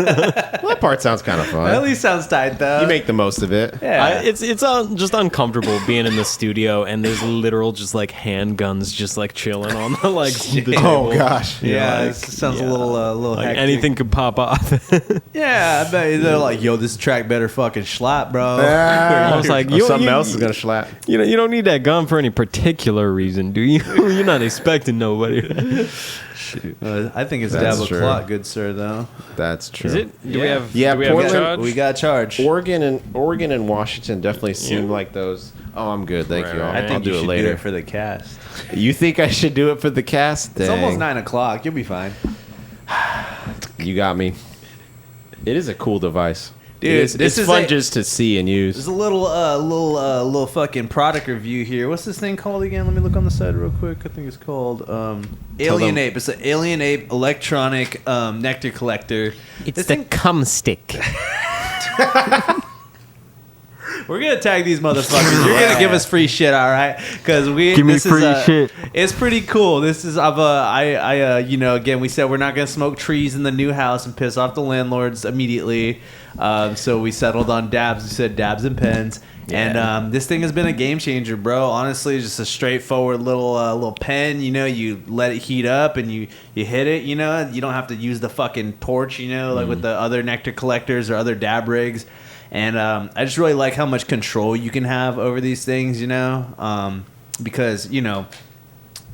that part sounds kind of At fun. least sounds tight though. You make the most of it. yeah. It's just uncomfortable being in the studio, and there's literal just like handguns just like chilling on the like the table. Oh gosh. yeah, like, it sounds yeah. a little Like hectic. anything could pop off. Yeah, I bet they're like, yo, this track better fucking slap, bro. I was like, Or something else is gonna slap. You know, you don't need that gun for any particular reason, do you? You're not expecting nobody. I think it's That's dab true. o'clock, good sir, though. That's true. Is it? Do we Yeah. have? Yeah, do we have a Portland- charge? We got charged. Oregon and Washington definitely seem like those. Oh, I'm good. Thank you. Right, I'll, right. I'll do it later. for the cast. You think I should do it for the cast? It's Dang. almost 9 o'clock. You'll be fine. You got me. It is a cool device. Dude, It is, this it's is fun a- just to see and use. There's a little fucking product review here. What's this thing called again? Let me look on the side real quick. I think it's called Alien Ape. It's an Alien Ape electronic nectar collector. It's This the thing- cum stick. We're gonna tag these motherfuckers. You're gonna give us free shit, all right? Because Give me this free is, shit. It's pretty cool. This is you know, again, we said we're not gonna smoke trees in the new house and piss off the landlords immediately. So we settled on dabs. We said dabs and pens. And this thing has been a game changer, bro. Honestly, just a straightforward little pen. You know, you let it heat up and you hit it. You know, you don't have to use the fucking torch. You know, like with the other nectar collectors or other dab rigs. And I just really like how much control you can have over these things, you know, because, you know,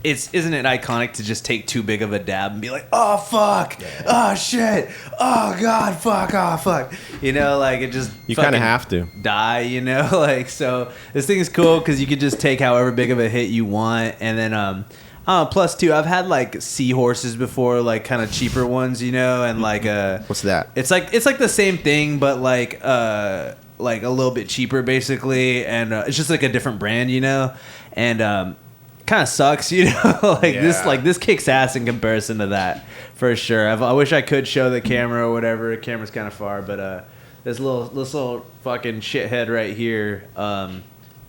isn't it iconic to just take too big of a dab and be like, oh, fuck, oh, shit, oh, God, fuck, oh, fuck. You know, like it just You kind fucking of have to. die, you know, like, so this thing is cool because you could just take however big of a hit you want. And then, plus two, I've had like seahorses before, like kind of cheaper ones, you know, and like What's that? it's like the same thing, but like a little bit cheaper, basically, and it's just like a different brand, you know, and kind of sucks, you know, like this kicks ass in comparison to that, for sure. I wish I could show the camera or whatever. The camera's kind of far, but this little fucking shithead right here,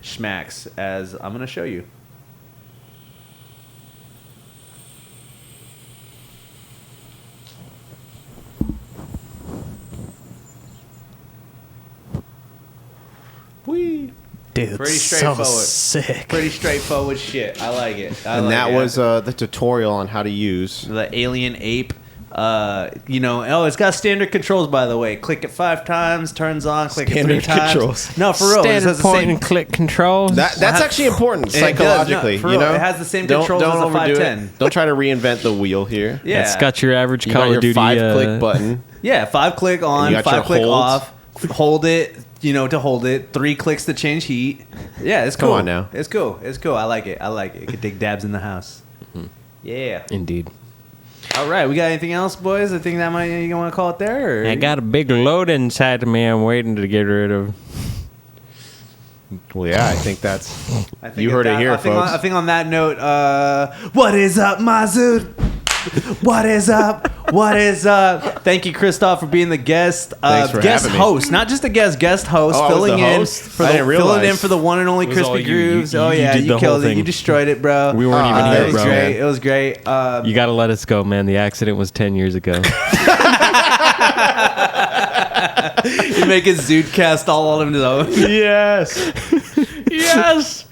smacks, as I'm gonna show you. It's Pretty so straightforward. sick. Pretty straightforward shit. I like it. And that was the tutorial on how to use. the alien ape. It's got standard controls, by the way. Click it 5 times, turns on. Click Standard it 3 times. controls. No, for real. It Standard has the point same. and click controls. That's actually important It does, psychologically. no, for real. You know, It has the same controls as a overdo 510. it. Don't try to reinvent the wheel here. Yeah, It's got your average You Call got of your Duty. 5-click button. yeah. 5 click on, You got your 5 click holds. off. Hold it. To hold it. 3 clicks to change heat. Yeah, it's cool. Come on now. It's cool. It's cool. I like it. You can dig dabs in the house. Yeah. Indeed. All right. We got anything else, boys? I think that might you want to call it there. Or? I got a big load inside of me. I'm waiting to get rid of. Well, yeah, I think that's. I think You at heard it that- here, I think folks. I think on that note, what is up, my Zude? What is up? What is up? Thank you, Christoph, for being the guest. Thanks for guest having me. host, not just a guest host, Oh, I was filling the in host? for I the didn't filling in realize. for the one and only It was all Crispy you. You- Grooves. you- Oh you yeah, did you the whole killed it. thing. You destroyed it, bro. We weren't even it here, was bro. great. It was great. You got to let us go, man. The accident was 10 years ago. You make it Zudecast all on his own. Yes. Yes.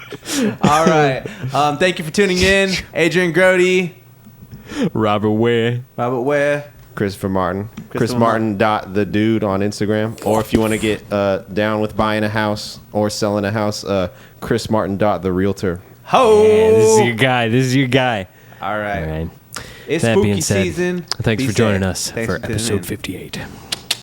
All right. Thank you for tuning in, Adrian Grody, Robert Ware. Robert Ware. Christopher Martin. Christopher Chris Martin dot the dude on Instagram. Or if you want to get down with buying a house or selling a house, Chris Martin dot the realtor. Ho! Yeah, this is your guy. This is your guy. All right. All right. It's That spooky being said, season. Thanks Be for joining safe. us Thanks for tuning episode in. 58.